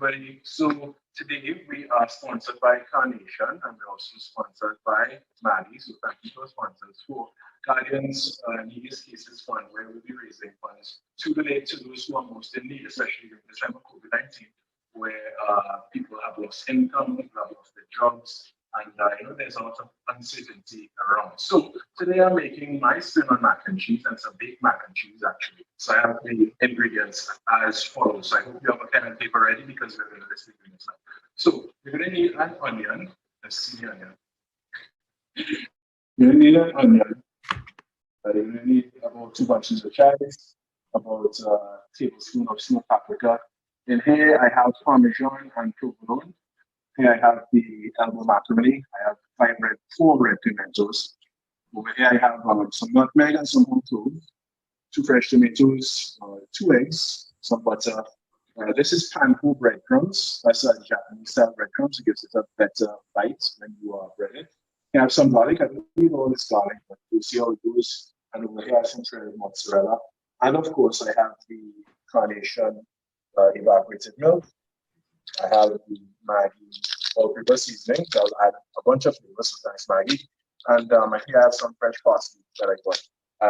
everybody. So today we are sponsored by Carnation and we're also sponsored by Maddie. So thank you to our sponsors for Guardians Neediest Cases Fund, where we'll be raising funds to donate to those who are most in need, especially during this time of COVID-19, where people have lost income, people have lost their jobs, and there's a lot of uncertainty around. So today I'm making my cinnamon mac and cheese and some baked mac and cheese actually. So I have the ingredients as follows. So I hope you have a pen and paper ready because we're going to list the ingredients now. So you're going to need an onion. Let's see the onion. You're going to need an onion. You're going to need about 2 bunches of chives, about a tablespoon of smoked paprika. In here I have Parmesan and provolone. Here I have the elbow macaroni. I have 4 red pimentos. Over here I have some nutmeg and some whole cloves, 2 fresh tomatoes, 2 eggs, some butter. This is panko breadcrumbs. That's Japanese style breadcrumbs. It gives it a better bite when you bread it. I have some garlic. I don't need all this garlic, but you'll see how it goes. And over here I have some shredded mozzarella. And of course I have the Carnation evaporated milk. I have the Maggi all-purpose seasoning. So I'll add a bunch of flavors, so thanks Maggi. And here I have some fresh parsley that I got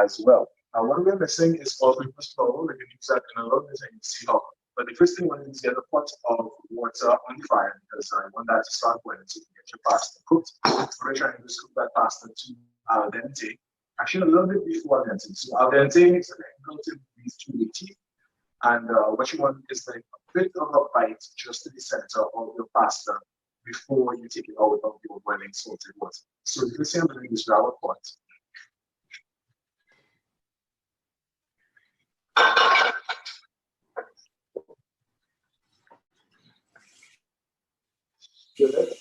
as well. What we're missing is all-purpose flour. We can use that in a little bit and you see how. But the first thing we need is get a pot of water on the fire because I want that to start boiling so you can get your pasta cooked. We're trying to cook that pasta to al dente. Actually, a little bit before al dente. So al dente is relatively 280. And what you want is like a bit of a bite just to the center of your pasta before you take it out of your boiling salted water. So you can see I'm going to use our pot. Good.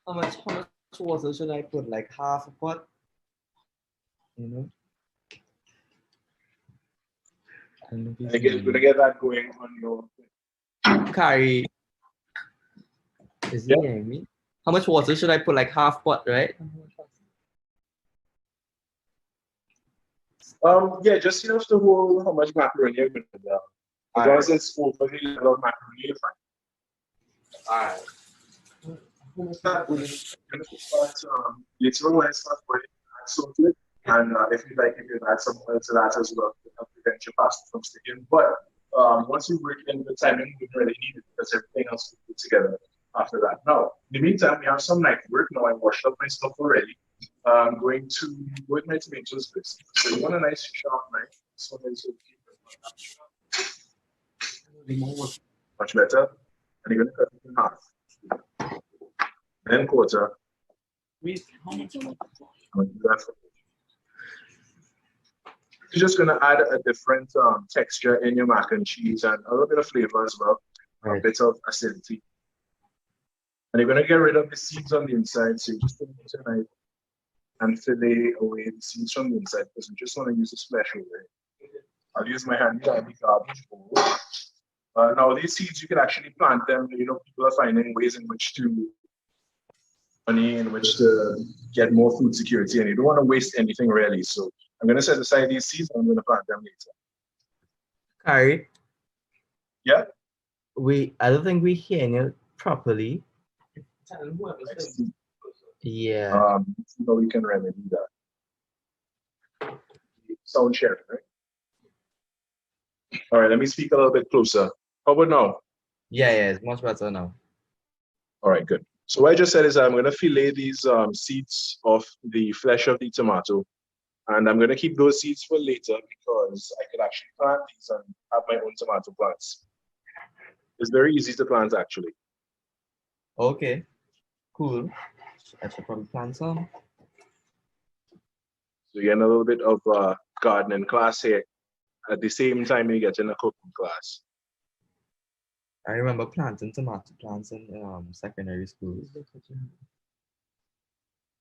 How much water should I put? Like half a pot? And again, we're gonna get that going on your Khary. Is he hearing me? How much water should I put? Like half pot, right? Yeah, just enough to hold how much macaroni you're gonna do. As long as it's over the level of macaroni, you're fine. Alright. Later on when I start boiling, add salt to it. And if you like, you can add some oil to that as well to help prevent your pasta from sticking. But once you work in the timing, you don't really need it because everything else will put together after that. Now, in the meantime, we have some knife work. Now I washed up my stuff already. I'm going to go with my tomatoes first. So you want a nice sharp knife. This one is okay. Much better. And you're going to cut it in half. Then quarter. You're just going to add a different texture in your mac and cheese and a little bit of flavor as well, a bit of acidity. And you're going to get rid of the seeds on the inside. So you just put it into a knife and fillet away the seeds from the inside because we just want to use this flesh over it. I'll use my handy garbage bowl. Now these seeds you can actually plant them. People are finding ways in which to get more food security, and you don't want to waste anything really. So I'm going to set aside these seeds and I'm going to plant them later. Khary? Yeah? I don't think we're hearing it properly. Yeah. So we can remedy that. Sound sharing, right? All right, let me speak a little bit closer. How about now? Yeah, it's much better now. All right, good. So what I just said is I'm going to fillet these seeds of the flesh of the tomato, and I'm going to keep those seeds for later because I could actually plant these and have my own tomato plants. It's very easy to plant, actually. Okay, cool. I should probably plant some. So you're getting a little bit of gardening class here at the same time you're getting a cooking class. I remember planting tomato plants in secondary school.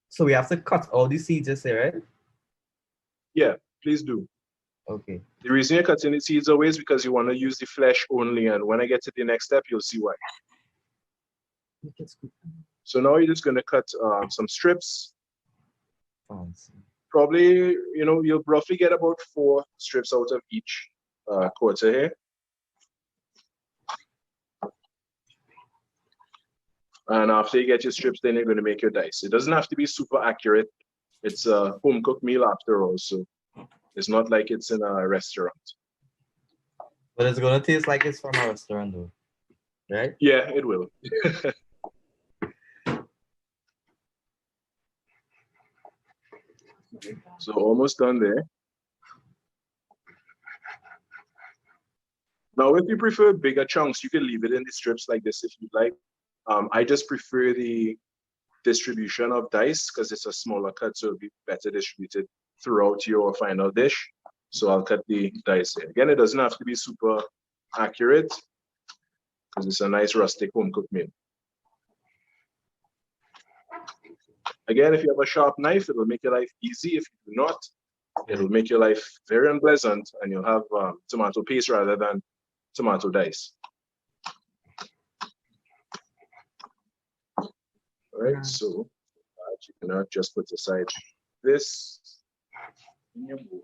So we have to cut all the seeds, you say, right? Yeah, please do. Okay. The reason you're cutting the seeds away is because you want to use the flesh only, and when I get to the next step, you'll see why. So now you're just going to cut some strips. Fancy. probably, you'll roughly get about 4 strips out of each quarter here. And after you get your strips, then you're going to make your dice. It doesn't have to be super accurate. It's a home-cooked meal after all, so it's not like it's in a restaurant. But it's going to taste like it's from a restaurant, though, right? Yeah, it will. So almost done there. Now, if you prefer bigger chunks, you can leave it in the strips like this if you'd like. I just prefer the distribution of dice because it's a smaller cut, so it'll be better distributed throughout your final dish. So I'll cut the dice here. Again, it doesn't have to be super accurate because it's a nice rustic home-cooked meal. Again, if you have a sharp knife, it will make your life easy. If you do not, it will make your life very unpleasant, and you'll have tomato paste rather than tomato dice. All right, so you can just put aside this in your bowl.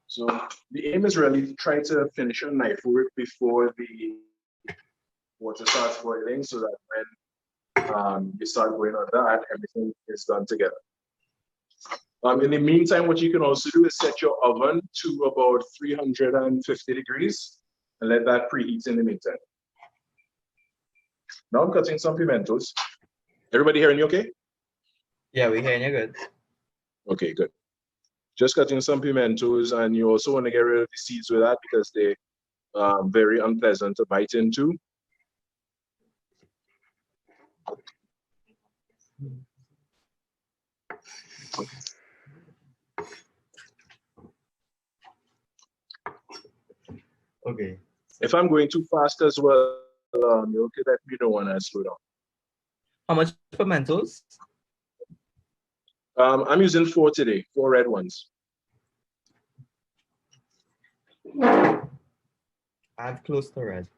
So the aim is really to try to finish your knife work before the water starts boiling, so that when you start going on that, everything is done together. In the meantime, what you can also do is set your oven to about 350 degrees and let that preheat in the meantime. Now I'm cutting some pimentos. Everybody hearing me okay? Yeah, we're hearing you good. Okay, good. Just cutting some pimentos, and you also want to get rid of the seeds with that because they're very unpleasant to bite into. Okay. If I'm going too fast as well, you can let me know when I slow down. How much pimentos? I'm using 4 today, 4 red ones. I have close to red.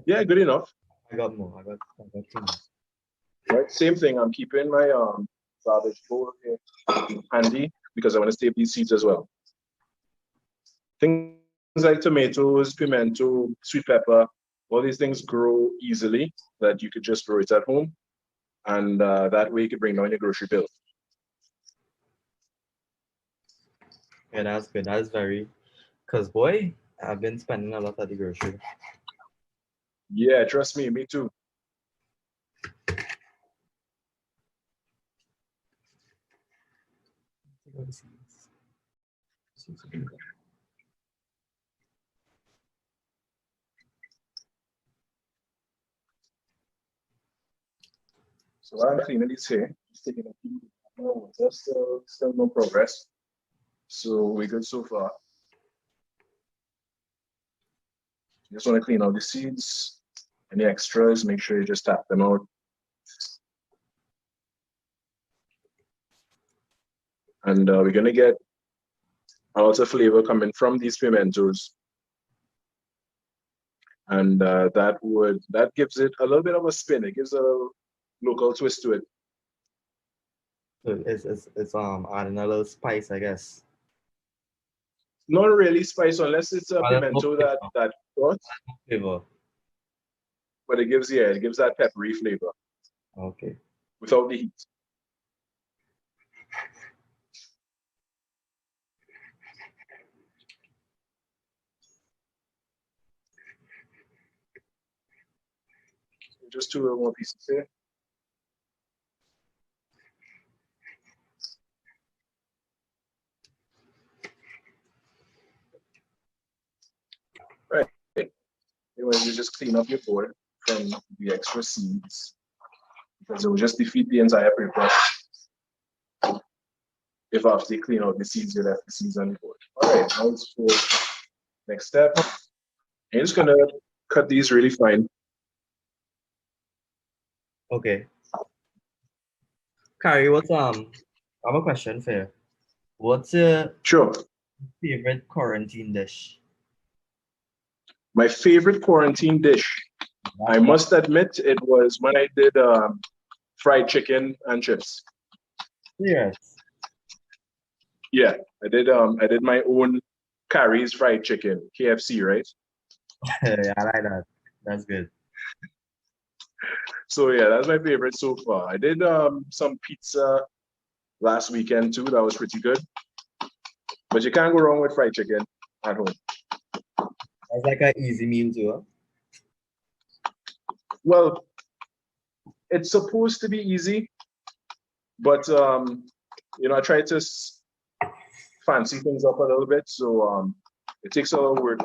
Yeah, good enough. I got more. I got 2 more. Right, same thing. I'm keeping my garbage bowl handy because I want to save these seeds as well. Things like tomatoes, pimento, sweet pepper, all these things grow easily that you could just grow it at home. And that way you could bring down your grocery bill. Yeah, that's good. That's very, because boy, I've been spending a lot at the grocery. Yeah, trust me, me too. So I'm cleaning these here. Just taking a few. No, there's still no progress. So we're good so far. You just want to clean out the seeds. Any extras, make sure you just tap them out. And we're going to get a lot of flavor coming from these pimentos. And that gives it a little bit of a spin. It gives a local twist to it. So it's adding a little spice, I guess. Not really spice unless it's a pimento that got flavor. But it gives that peppery flavor. Okay. Without the heat. Just 2 more pieces here. Right. Anyway, you just clean up your board from the extra seeds because it will just defeat the entire purpose if after you clean out the seeds, you left the seeds on the board. All right, now it's for next step. I'm just gonna cut these really fine. Okay. Khary, I have a question for you. What's your Sure. favorite quarantine dish? My favorite quarantine dish, I must admit, it was when I did fried chicken and chips. Yes. Yeah, I did my own Khary's fried chicken, KFC, right? Yeah, I like that. That's good. So yeah, that's my favorite so far. I did some pizza last weekend too. That was pretty good. But you can't go wrong with fried chicken at home. That's like an easy meal too. Huh? Well, it's supposed to be easy, but I try to fancy things up a little bit. So it takes a little work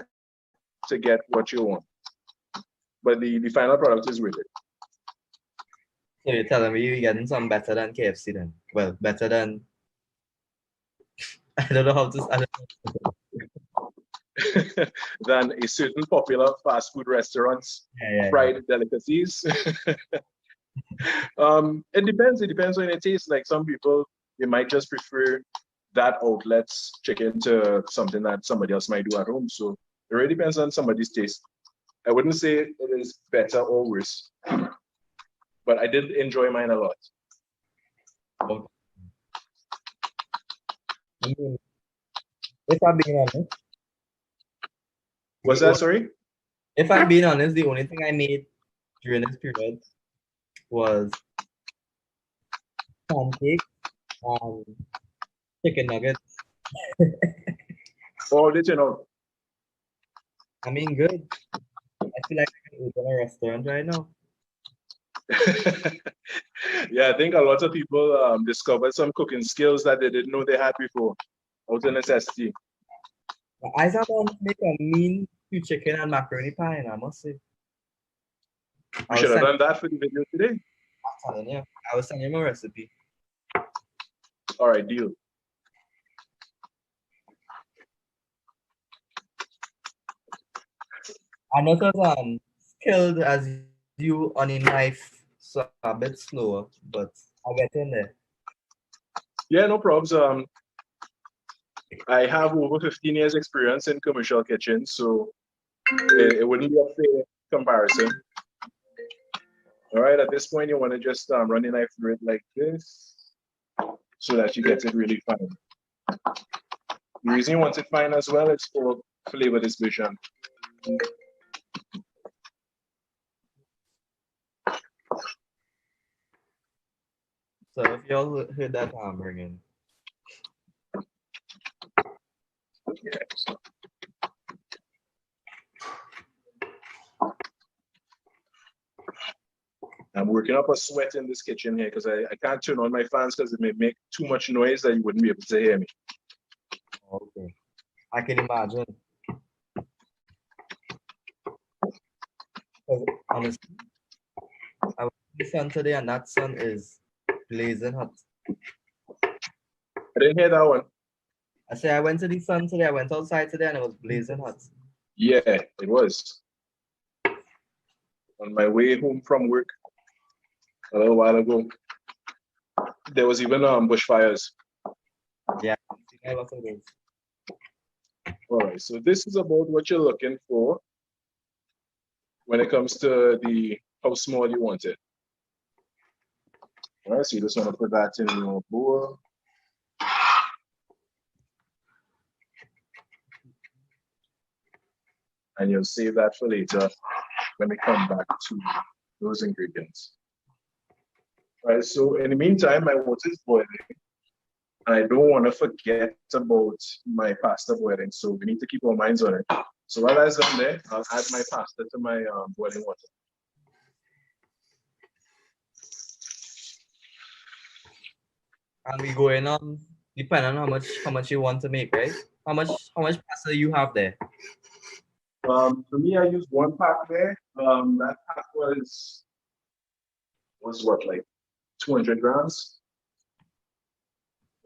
to get what you want. But the final product is worth it. So you're telling me you're getting some better than KFC then? Well, better than I don't know how to. I don't know. Than a certain popular fast food restaurant's fried delicacies. It depends. It depends on your taste. Like some people, they might just prefer that outlet's chicken to something that somebody else might do at home. So it really depends on somebody's taste. I wouldn't say it is better or worse, but I did enjoy mine a lot. Okay. I mean, if I'm being honest, Was that sorry? if I'm being honest, the only thing I made during this period was pancakes and chicken nuggets. Oh, did you know? I mean, good. I feel like I can open a restaurant right now. Yeah, I think a lot of people discovered some cooking skills that they didn't know they had before, out of necessity. I sat down to make a mean stew chicken and macaroni pie, and I must say, We should have done that for the video today. I'm telling you, I was sending you my recipe. All right, deal. I'm not as skilled as you on a knife, so I'm a bit slower, but I'll get in there. Yeah, no problems. I have over 15 years experience in commercial kitchens, so it wouldn't be a fair comparison. All right, at this point, you want to just run the knife through it like this so that you get it really fine. The reason you want it fine as well is for flavor distribution. So if y'all heard that hammering, I'm working up a sweat in this kitchen here because I can't turn on my fans because it may make too much noise that you wouldn't be able to hear me. okay, I can imagine. Honestly, I went to the sun today, and that sun is blazing hot. I didn't hear that one. I say I went to the sun today. I went outside today, and it was blazing hot. Yeah, it was. On my way home from work a little while ago, there was even bushfires. Yeah, I love those. All right, so this is about what you're looking for when it comes to how small you want it. All right, so you just want to put that in your bowl. And you'll save that for later when we come back to those ingredients. All right, so in the meantime, my water is boiling. And I don't want to forget about my pasta boiling, so we need to keep our minds on it. So while that's done there, I'll add my pasta to my boiling water. And we go in on depending on how much you want to make, right? How much pasta you have there? For me, I used one pack there. That pack was what, like 200 grams?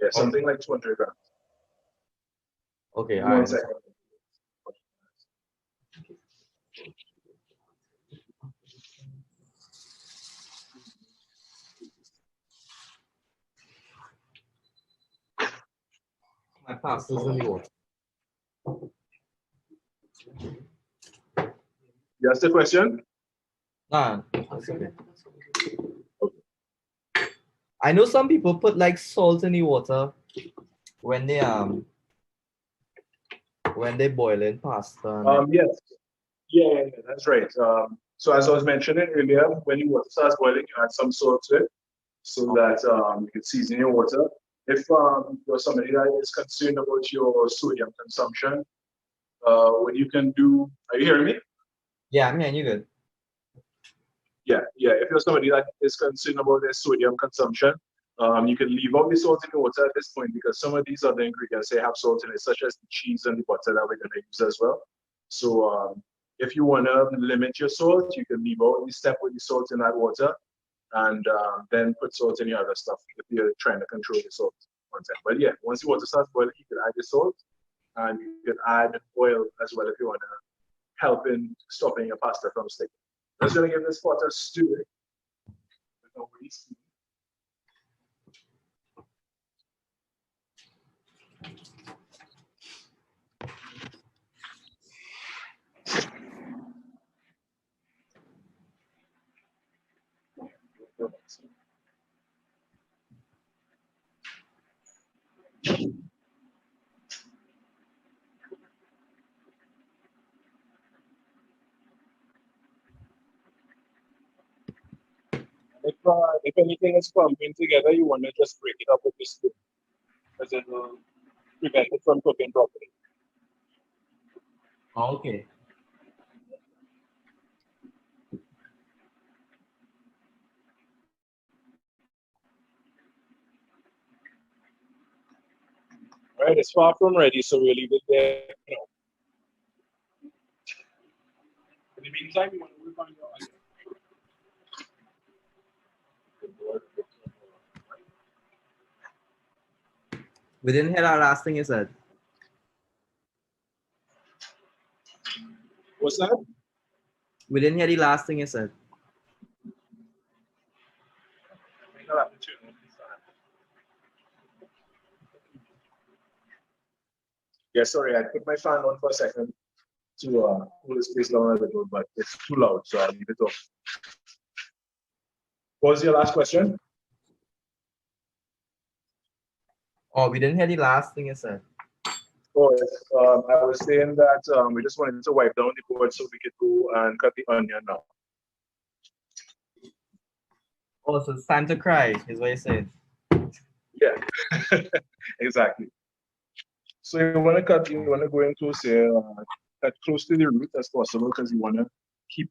Yeah, something like 200 grams. Okay, all One right. second. My pasta's in the water. That's the question? Nah, that's okay. I know some people put like salt in the water when they boiling pasta. Yes. Yeah, that's right. So as I was mentioning earlier, when your water starts boiling, you add some salt to it so that you can season your water. If you're somebody that is concerned about your sodium consumption, what you can do, are you hearing me? Yeah, I mean, you good. Yeah. If you're somebody that is concerned about their sodium consumption, you can leave out the salt in the water at this point because some of these other ingredients they have salt in it, such as the cheese and the butter that we're going to use as well. So if you want to limit your salt, you can leave out the step with the salt in that water and then put salt in your other stuff if you're trying to control the salt content. But yeah, once the water starts boiling, you can add the salt and you can add oil as well if you want to help in stopping your pasta from sticking. I'm just going to give this pot a stew. If anything is clumping together, you want to just break it up with this spoon, because it will prevent it from cooking properly. Okay. All right, it's far from ready, so we'll leave it there. In the meantime, you want to work on your onion. We didn't hear that last thing you said. What's that? We didn't hear the last thing you said. Yeah, sorry, I put my fan on for a second to cool this place down a little, but it's too loud, so I'll leave it off. What was your last question? Oh, we didn't hear the last thing you said. Oh, I was saying that we just wanted to wipe down the board so we could go and cut the onion now. Oh, so it's time to cry, is what you're saying. Yeah, exactly. So you want to go in close here, cut close to the root as possible because you want to keep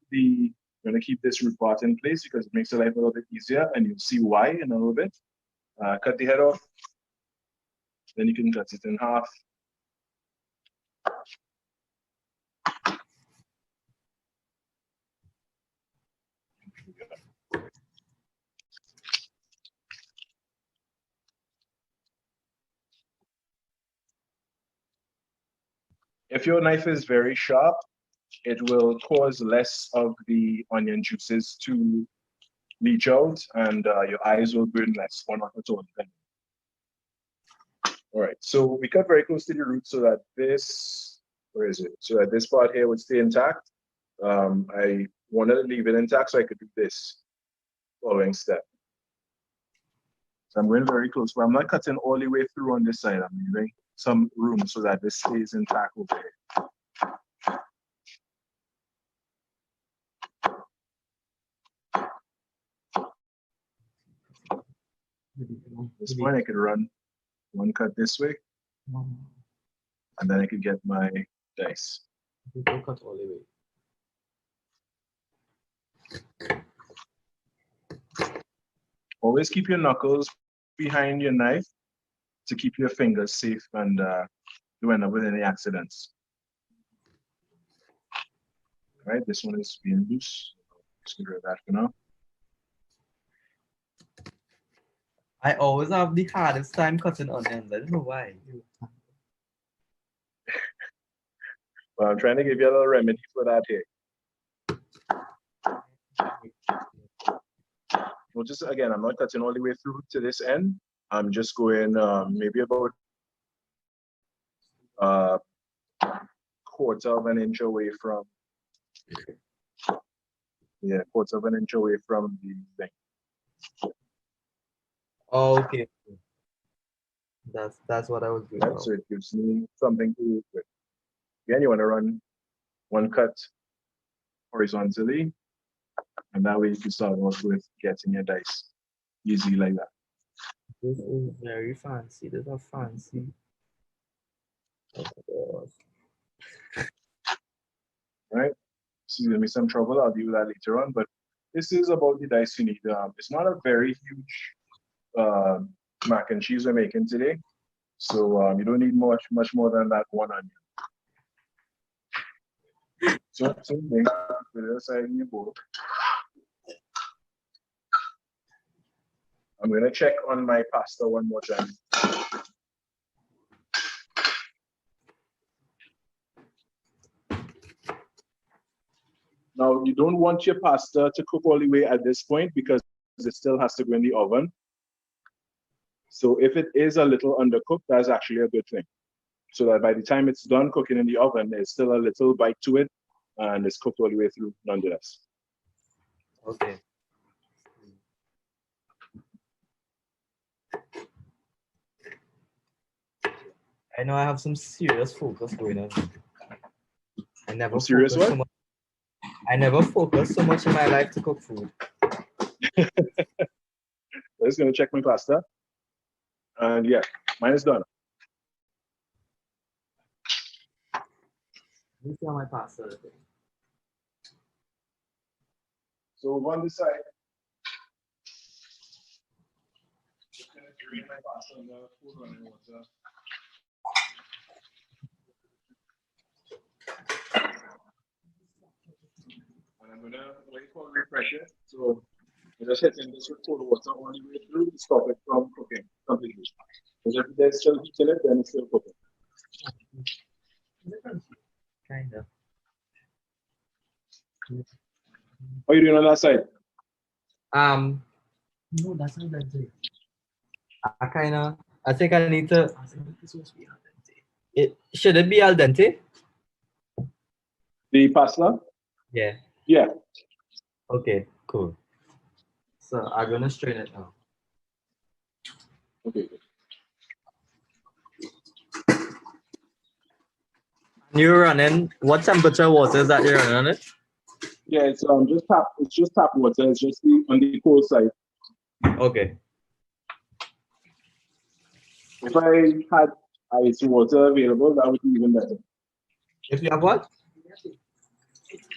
this root part in place because it makes the life a little bit easier, and you'll see why in a little bit. Cut the head off, then you can cut it in half. If your knife is very sharp, it will cause less of the onion juices to leach out, and your eyes will burn less, or not at all. All right, so we cut very close to the root so that this, where is it? So that this part here would stay intact. I wanted to leave it intact so I could do this following step. So I'm going very close, but I'm not cutting all the way through on this side. I'm leaving some room so that this stays intact over here. At this point, I could run one cut this way, and then I could get my dice. Cut all the way. Always keep your knuckles behind your knife to keep your fingers safe and you end up with any accidents. All right, this one is being loose. Just get rid of that for now. I always have the hardest time cutting onions. I don't know why. Well, I'm trying to give you a little remedy for that here. Well, just again, I'm not cutting all the way through to this end. I'm just going maybe about quarter of an inch away from Yeah, quarter of an inch away from the thing. Oh, okay. That's what I was doing. Right? So it gives me something to work with. Again, you want to run one cut horizontally, and that way you can start off with getting your dice easy like that. This is very fancy. This is fancy. Oh my gosh. Right? So give me some trouble. I'll deal with that later on. But this is about the dice you need. It's not a very huge mac and cheese we're making today. So you don't need much more than that one onion. So same thing, put it aside in your bowl. I'm gonna check on my pasta one more time. Now you don't want your pasta to cook all the way at this point because it still has to go in the oven. So if it is a little undercooked, that's actually a good thing. So that by the time it's done cooking in the oven, there's still a little bite to it and it's cooked all the way through nonetheless. Okay. I know I have some serious focus going on. I never serious what? So much. I never focused so much in my life to cook food. I'm just gonna check my pasta. And yeah, mine is done. Let me see how my pasta is. So on this side, just gonna drain my pasta in the cool running water. And I'm gonna wait for refresher. So I'm just hitting this with cold water all the way through to stop it from cooking completely. Because if there's still heat in it, then it's still cooking. Kind of. What are you doing on that side? No, that's not that day. I think I need to. Should it be al dente? The pasta? Yeah. Yeah. Okay, cool. So I'm gonna strain it now. Okay. You're running. What temperature water is that you're running on it? Yeah, it's just tap water. It's just on the cold side. Okay. If I had ice water available, that would be even better. If you have what?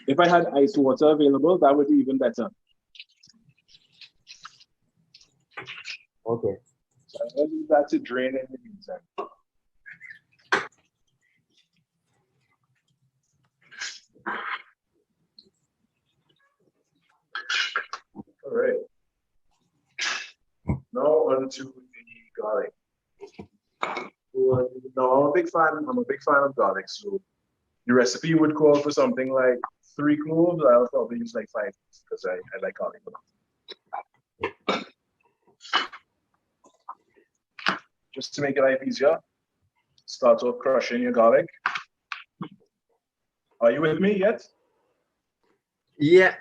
If I had ice water available, that would be even better. Okay. So I'm gonna leave that to drain in the meantime. All right. Now on to the garlic. Now I'm a big fan of garlic. So the recipe would call for something like 3 cloves. I'll probably use like 5 because I like garlic a lot. Just to make life easier, start off crushing your garlic. Are you with me yet? Yeah.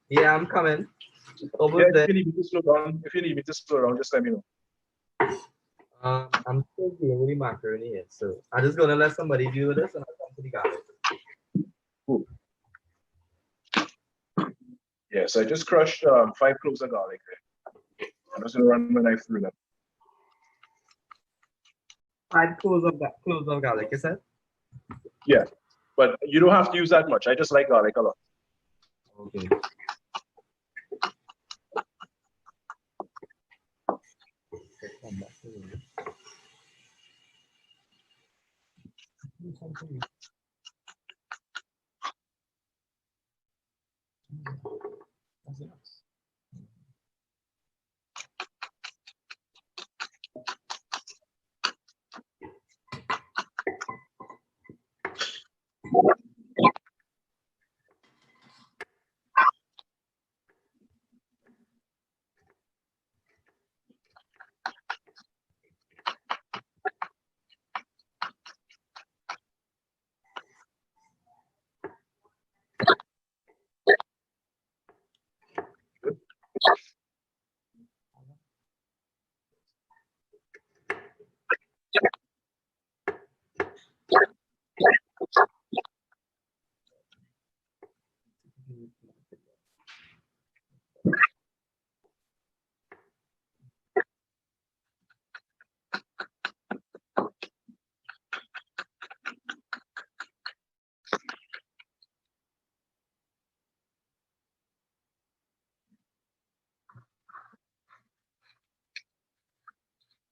Yeah, I'm coming. Over there. If you need me to slow down, just let me know. I'm still dealing with the macaroni here, so I'm just gonna let somebody deal with this, and I'll come to the garlic. Cool. Yes, I just crushed 5 cloves of garlic there. I'm just gonna run my knife through them. 5 cloves of garlic, is that? Yeah, but you don't have to use that much. I just like garlic a lot. Okay.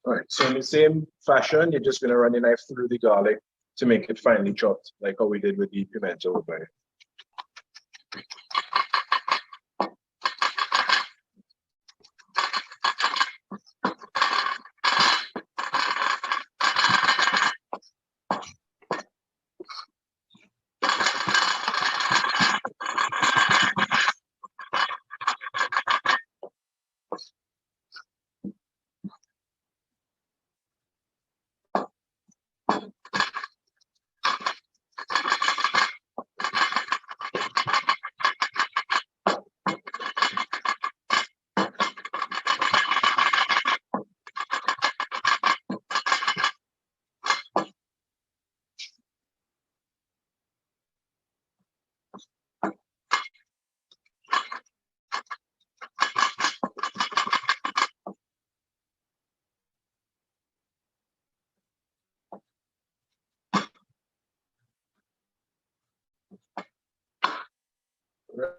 All right, so in the same fashion, you're just going to run your knife through the garlic to make it finely chopped, like how we did with the pimento over here.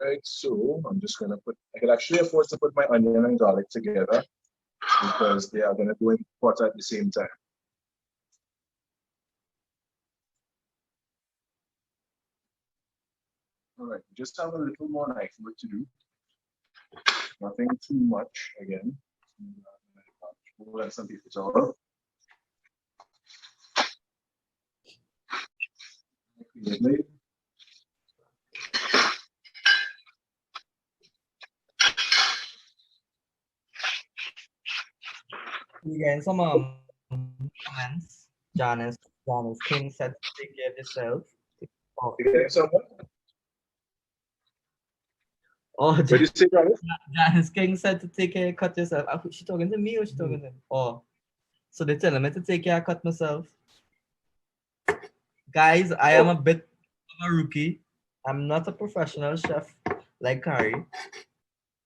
Right, so I'm just gonna I can actually afford to put my onion and garlic together because they are gonna go in pot at the same time. All right, just have a little more knife work to do. Nothing too much again. We'll let some people talk. We getting some comments. Janice King said to take care of yourself. Oh, You getting someone? oh What did you say, brother? Janice King said to take care, cut yourself. She talking to me or she talking to him? Oh, so they telling me to take care, cut myself. Guys, I am a bit of a rookie. I'm not a professional chef like Khary,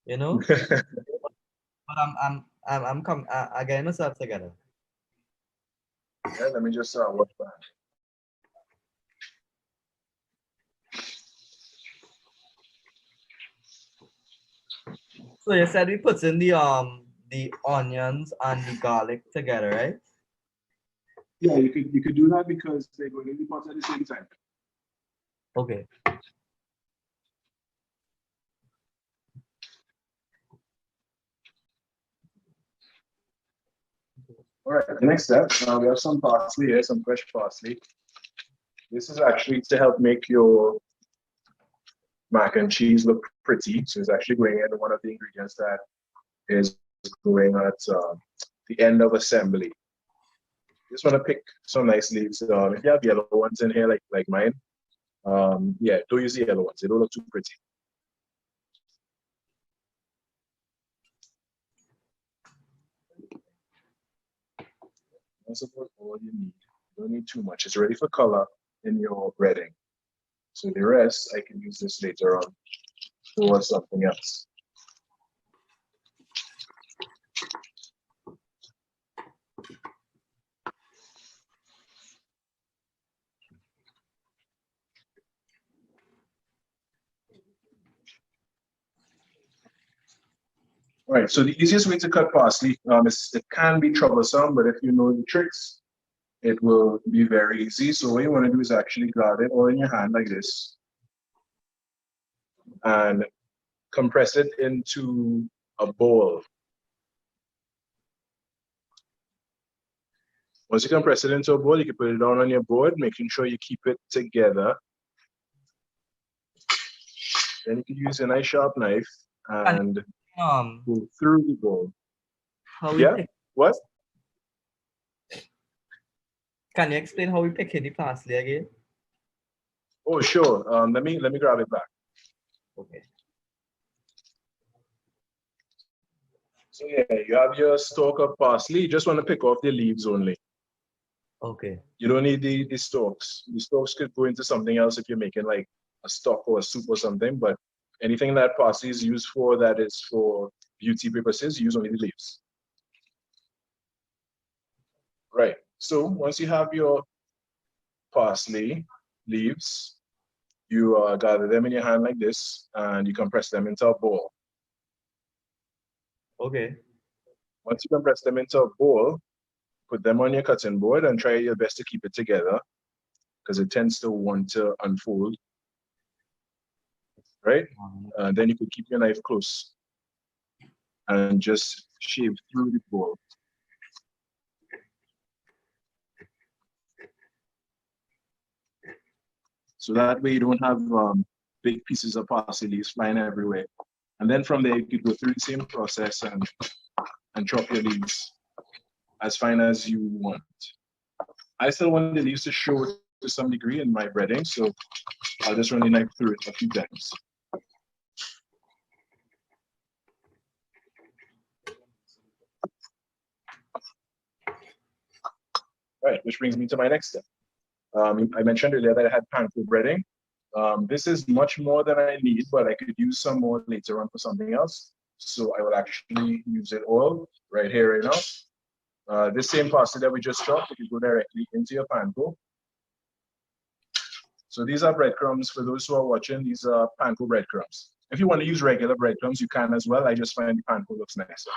you know. But I'm getting myself together. Yeah, let me just watch that. So you said we put in the onions and the garlic together, right? Yeah, you could do that because they're going in the pot at the same time. Okay. All right, the next step, we have some parsley here, some fresh parsley. This is actually to help make your mac and cheese look pretty. So it's actually going in one of the ingredients that is going at the end of assembly. Just want to pick some nice leaves. If you have yellow ones in here, like mine, yeah, don't use the yellow ones. They don't look too pretty. That's about all you need. You don't need too much. It's ready for color in your breading. So the rest, I can use this later on for something else. All right, so the easiest way to cut parsley, it can be troublesome, but if you know the tricks, it will be very easy. So what you want to do is actually grab it all in your hand like this and compress it into a bowl. Once you compress it into a bowl, you can put it down on your board, making sure you keep it together. Then you can use a nice sharp knife and go through the bowl. What? Can you explain how we pick the parsley again? Oh, sure. Let me grab it back. Okay. So yeah, you have your stalk of parsley. You just want to pick off the leaves only. Okay. You don't need the stalks. The stalks could go into something else if you're making like a stock or a soup or something, but anything that parsley is used for that is for beauty purposes, use only the leaves. Right. So once you have your parsley leaves, you gather them in your hand like this, and you compress them into a ball. Okay. Once you compress them into a ball, put them on your cutting board and try your best to keep it together because it tends to want to unfold. Right? Then you could keep your knife close and just shave through the ball. So that way you don't have big pieces of parsley leaves flying everywhere. And then from there, you could go through the same process and chop your leaves as fine as you want. I still want the leaves to show to some degree in my breading, so I'll just run the knife through it a few times. Right, which brings me to my next step. I mentioned earlier that I had panko breading. This is much more than I need, but I could use some more later on for something else. So I will actually use it all right here, right now. This same pasta that we just chopped, you can go directly into your panko. So these are breadcrumbs. For those who are watching, these are panko breadcrumbs. If you want to use regular breadcrumbs, you can as well. I just find the panko looks nicer.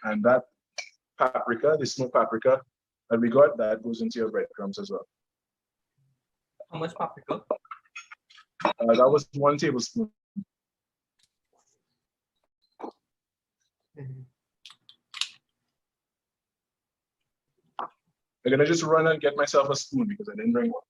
And that paprika, the smoked paprika that we got, that goes into your breadcrumbs as well. How much paprika? That was 1 tablespoon. I'm gonna just run and get myself a spoon because I didn't bring one.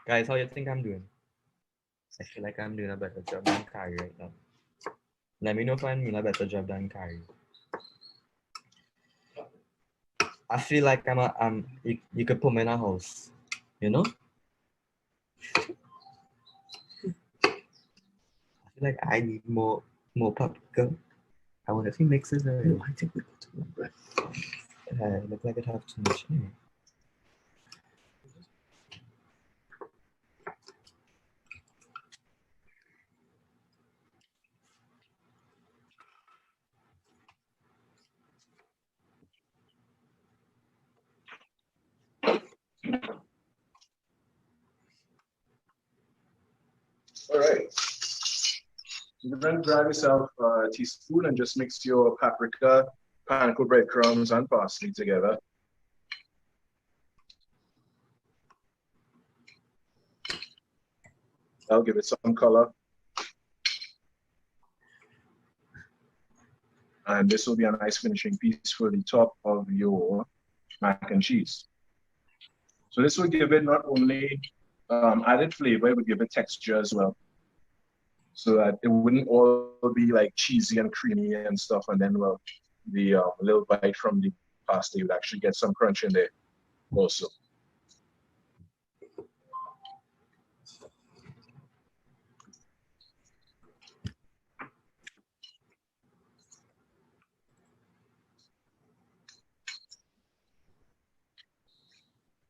Guys, how you think I'm doing? I feel like I'm doing a better job than Khary right now. Let me know if I'm doing a better job than Khary. I feel like you could put me in a house, you know? I feel like I need more paprika. I wonder if he mixes it. No, I think we put too much bread. It looks like it have too much in it. All right. You can then grab yourself a teaspoon and just mix your paprika, panko breadcrumbs, and parsley together. That'll give it some color. And this will be a nice finishing piece for the top of your mac and cheese. So this will give it not only added flavor, it would give it texture as well. So that it wouldn't all be like cheesy and creamy and stuff. And then, well, the little bite from the pasta, you would actually get some crunch in there also.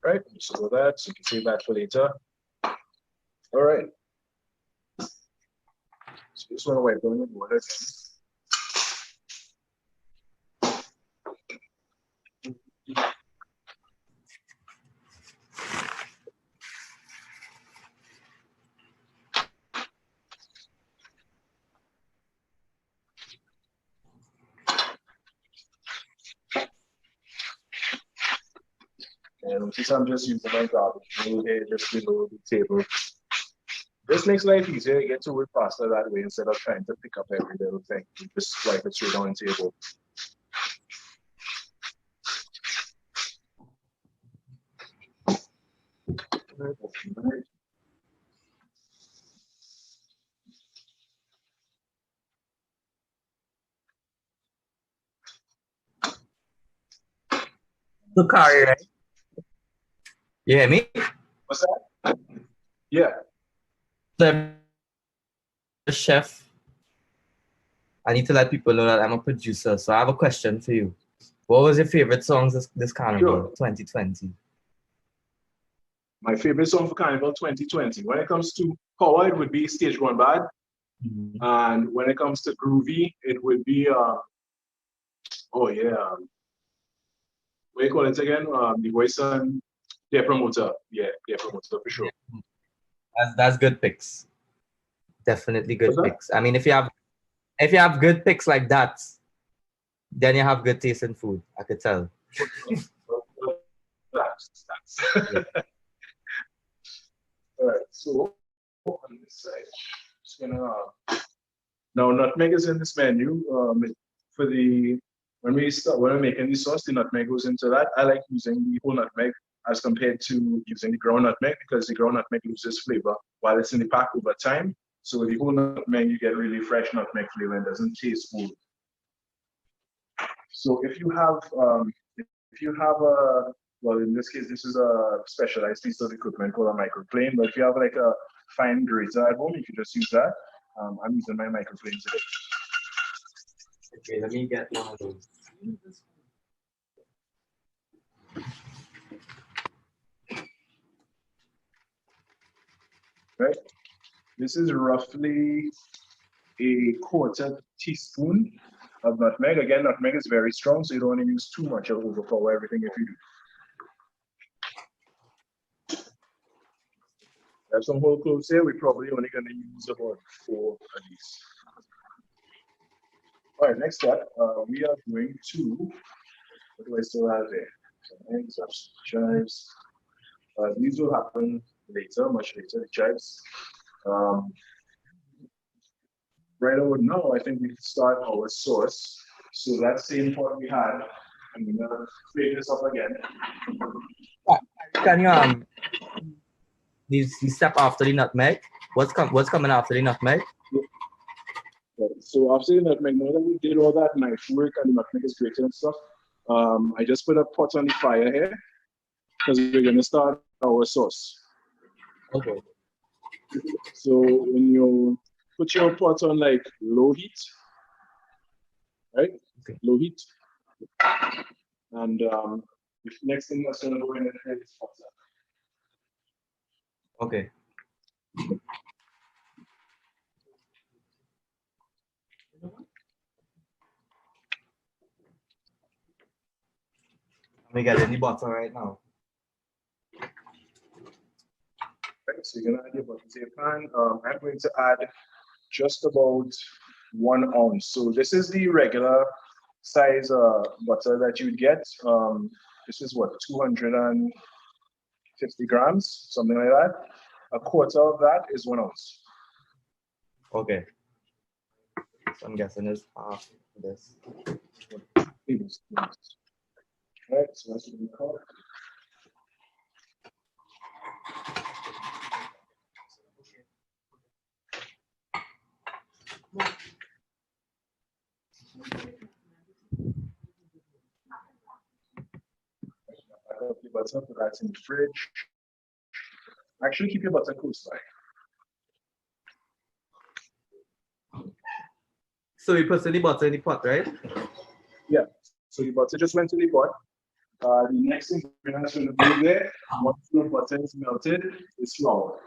Right, so that, so you can save that for later. All right. So just want to wipe down the water again. And since I'm just using my garbage bowl here just below the table, this makes life easier. You get to work faster that way instead of trying to pick up every little thing. You just wipe it straight on the table. So Khary, right? You hear me? What's that? Yeah. So chef, I need to let people know that I'm a producer. So I have a question for you. What was your favorite songs this Carnival Sure. 2020? My favorite song for Carnival 2020. When it comes to power, it would be Stage One Bad. Mhm. And when it comes to groovy, it would be oh yeah, what do you call it again? The voice and their promoter. Yeah, their promoter for sure. That's good picks. Definitely What's good that? picks. I mean, if you have good picks like that, then you have good taste in food. I could tell. That's. Yeah. All right, so on this side, just gonna now nutmeg is in this menu. For the when we're making the sauce, the nutmeg goes into that. I like using the whole nutmeg as compared to using the ground nutmeg because the ground nutmeg loses flavor while it's in the pack over time. So with the whole nutmeg, you get really fresh nutmeg flavor and doesn't taste old. So if you have a well, in this case, this is a specialized piece of equipment called a microplane. But if you have like a fine grater at home, you can just use that. I'm using my microplane today. Okay, let me get one of those. Right. This is roughly a quarter teaspoon of nutmeg. Again, nutmeg is very strong, so you don't want to use too much or overpower everything if you do. I have some whole cloves here. We're probably only going to use about 4 of these. All right, next step, we are going to, what do I still have there? Some eggs, some chives. These will happen later, much later, the chives. Right over now, I think we can start our sauce. So that same pot we had, I'm gonna create this up again. Can you these step after the nutmeg? What's coming after the nutmeg? So after the nutmeg, now that we did all that knife work and the nutmeg is grated and stuff, I just put a pot on the fire here because we're gonna start our sauce. Okay. So when you put your pot on like low heat, right? Okay. Low heat. And the next thing that's gonna go in is butter. Okay. We get any butter right now. Right, so you're gonna add your butter to your pan. I'm going to add just about 1 ounce. So this is the regular size butter that you'd get. This is what, 250 grams, something like that. A quarter of that is 1 ounce. Okay. So I'm guessing it's half this. Right, so that's what we call it. Back up your butter, put that in the fridge. Actually, keep your butter close by. So we put the butter in the pot, right? Yeah. So the butter just went to the pot. The next ingredient that's going to be there, once the butter is melted, is flour.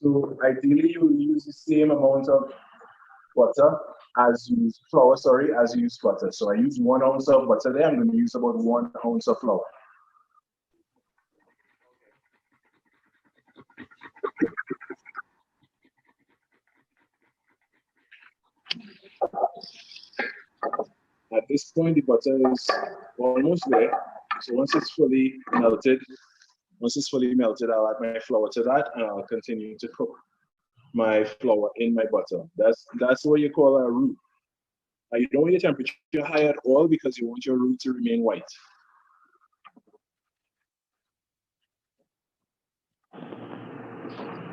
So ideally, you will use the same amount of butter as you use flour, as you use butter. So I use 1 ounce of butter there. I'm going to use about 1 ounce of flour. At this point, the butter is almost there. So once it's fully melted, I'll add my flour to that and I'll continue to cook my flour in my butter. That's what you call a roux. You don't want your temperature high at all because you want your roux to remain white.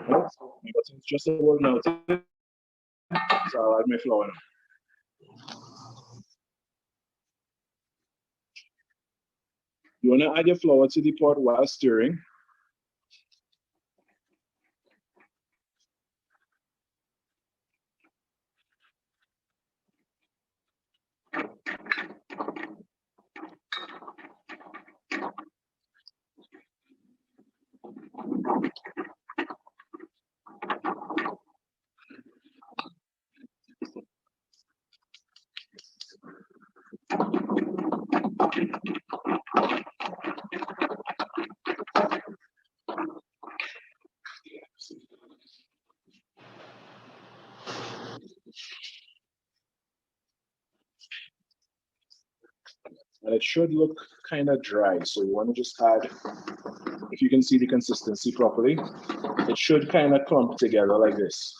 Right, so my butter is just about melted, so I'll add my flour now. You want to add your flour to the pot while stirring. And it should look kind of dry, so you want to just add, if you can see the consistency properly, it should kind of clump together like this.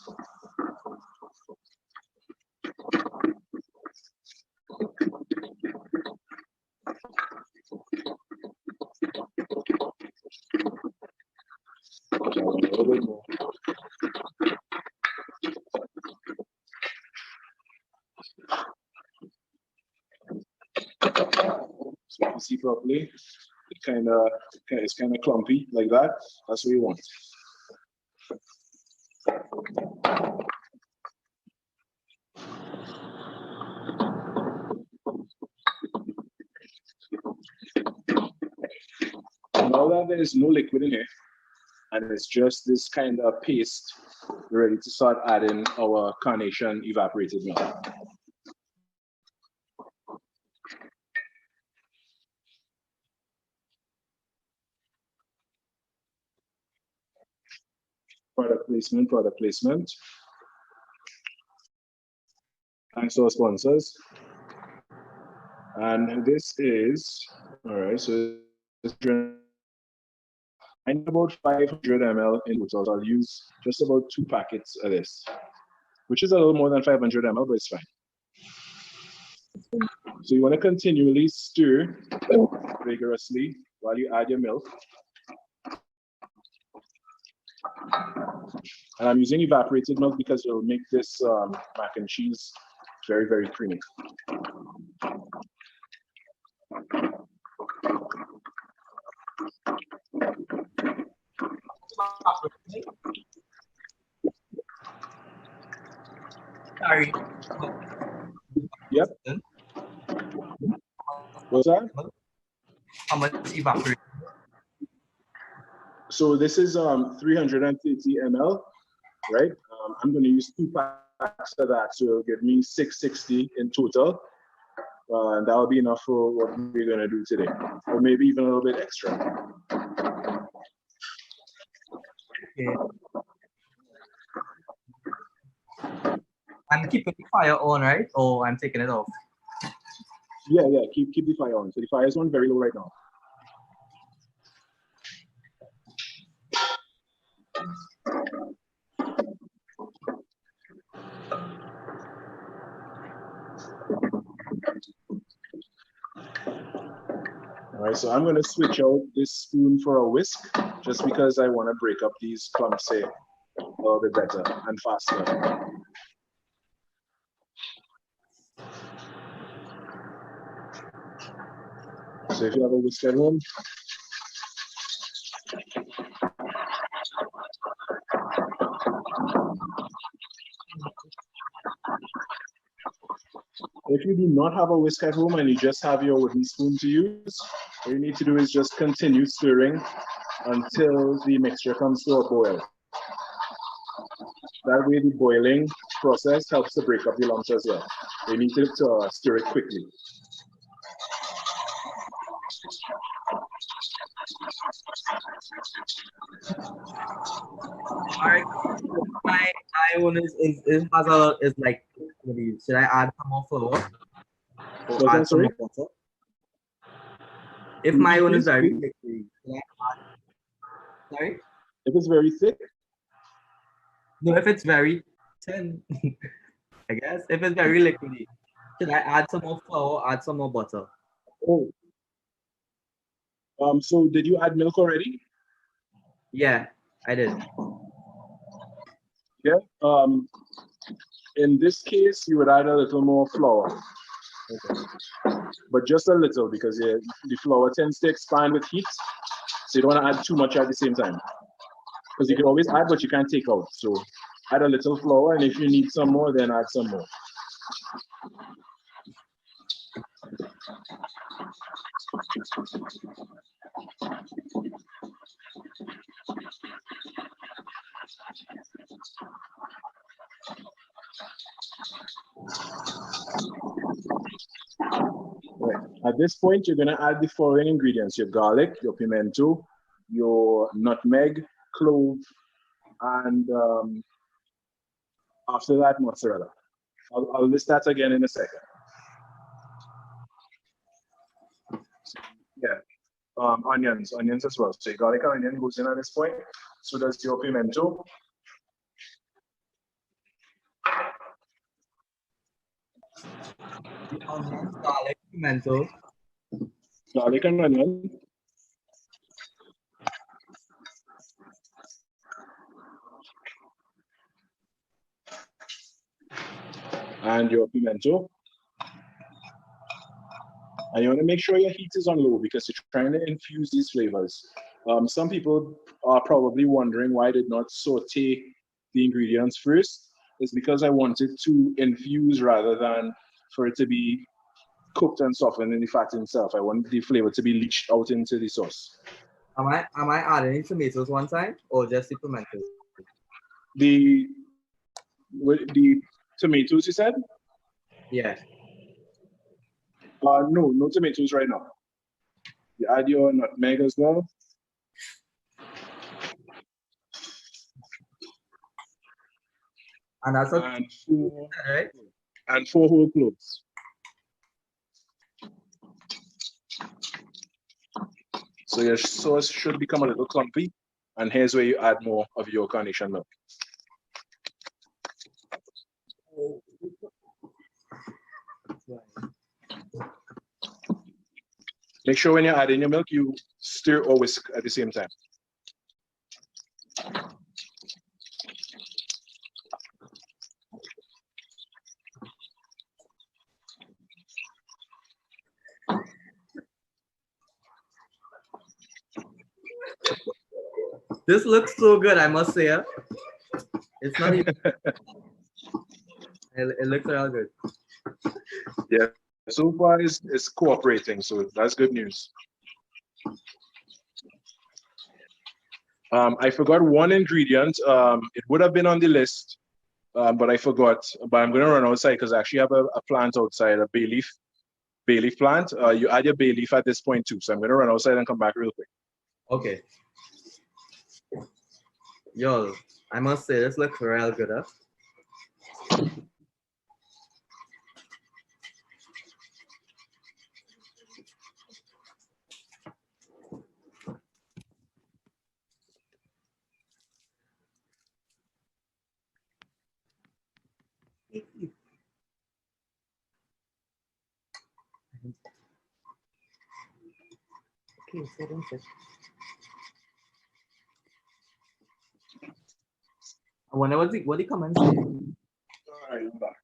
A little bit more. So you can see properly, it's kind of clumpy like that. That's what you want. Now that there is no liquid in here, and it's just this kind of paste, we're ready to start adding our carnation evaporated milk. Product placement, product placement. Thanks to our sponsors. And this is, all right, so it's about 500 ml in total. So I'll use just about 2 packets of this, which is a little more than 500 ml, but it's fine. So you want to continually stir vigorously while you add your milk. And I'm using evaporated milk because it'll make this mac and cheese very, very creamy. Sorry. Yep. What's that? How much evaporated? So this is 330 ml, right? I'm going to use 2 packs of that, so it'll give me 660 in total. And that will be enough for what we're going to do today, or maybe even a little bit extra. Okay. I'm keeping the fire on, right? Oh, I'm taking it off. Yeah, keep the fire on. So the fire is on very low right now. All right, so I'm going to switch out this spoon for a whisk, just because I want to break up these clumps here a little bit better and faster. So if you have a whisk at home, if you do not have a whisk at home and you just have your wooden spoon to use, what you need to do is just continue stirring until the mixture comes to a boil. That way the boiling process helps to break up the lumps as well. You need to stir it quickly. Alright, my one is like, should I add some more flour? Or add some more water? If my one is very thick, should I add? Sorry? If it's very thick? No, if it's very thin, I guess. If it's very liquidy, should I add some more flour, add some more butter? Oh, so did you add milk already? Yeah, I did. Yeah. In this case, you would add a little more flour. Okay. But just a little because the flour tends to expand with heat. So you don't want to add too much at the same time. Because you can always add, but you can't take out. So add a little flour, and if you need some more, then add some more. Right. At this point, you're going to add the following ingredients: your garlic, your pimento, your nutmeg, clove, and after that, mozzarella. I'll list that again in a second. So, yeah, onions as well. So your garlic and onion goes in at this point. So does your pimento. The onions, garlic, pimento. Garlic and onion. And your pimento. And you want to make sure your heat is on low because you're trying to infuse these flavors. Some people are probably wondering why I did not saute the ingredients first. It's because I wanted to infuse rather than for it to be cooked and softened in the fat itself. I want the flavor to be leached out into the sauce. Am I adding tomatoes one time or just the pimento? The tomatoes you said? Yeah. No tomatoes right now. You add your nutmeg as well. And that's and four whole cloves. So your sauce should become a little clumpy, and here's where you add more of your carnation milk. Make sure when you're adding your milk, you stir or whisk at the same time. This looks so good, I must say. It's not even. It looks real good. Yeah, so far it's cooperating, so that's good news. I forgot one ingredient. It would have been on the list, but I forgot. But I'm going to run outside because I actually have a plant outside, a bay leaf plant. You add your bay leaf at this point too. So I'm going to run outside and come back real quick. Okay. Yo, I must say this looks real good, huh? Okay, so don't sit. I wonder what the comments say. All right, I'm back.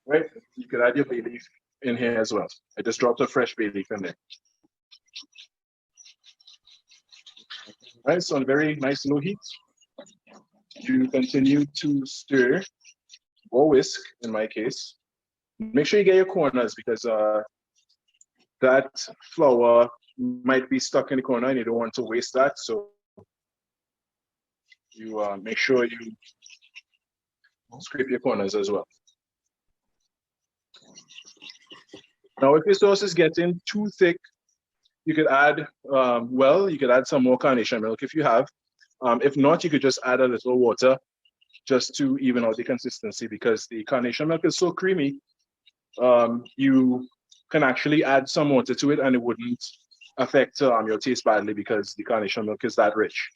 Right, you could add your bay leaf in here as well. I just dropped a fresh bay leaf in there. All right, so on very nice low heat, you continue to stir or whisk in my case. Make sure you get your corners because that flour might be stuck in the corner and you don't want to waste that. So you make sure you scrape your corners as well. Now, if your sauce is getting too thick, you could add, you could add some more carnation milk if you have. If not, you could just add a little water just to even out the consistency because the carnation milk is so creamy. You can actually add some water to it and it wouldn't affect your taste badly because the carnation milk is that rich.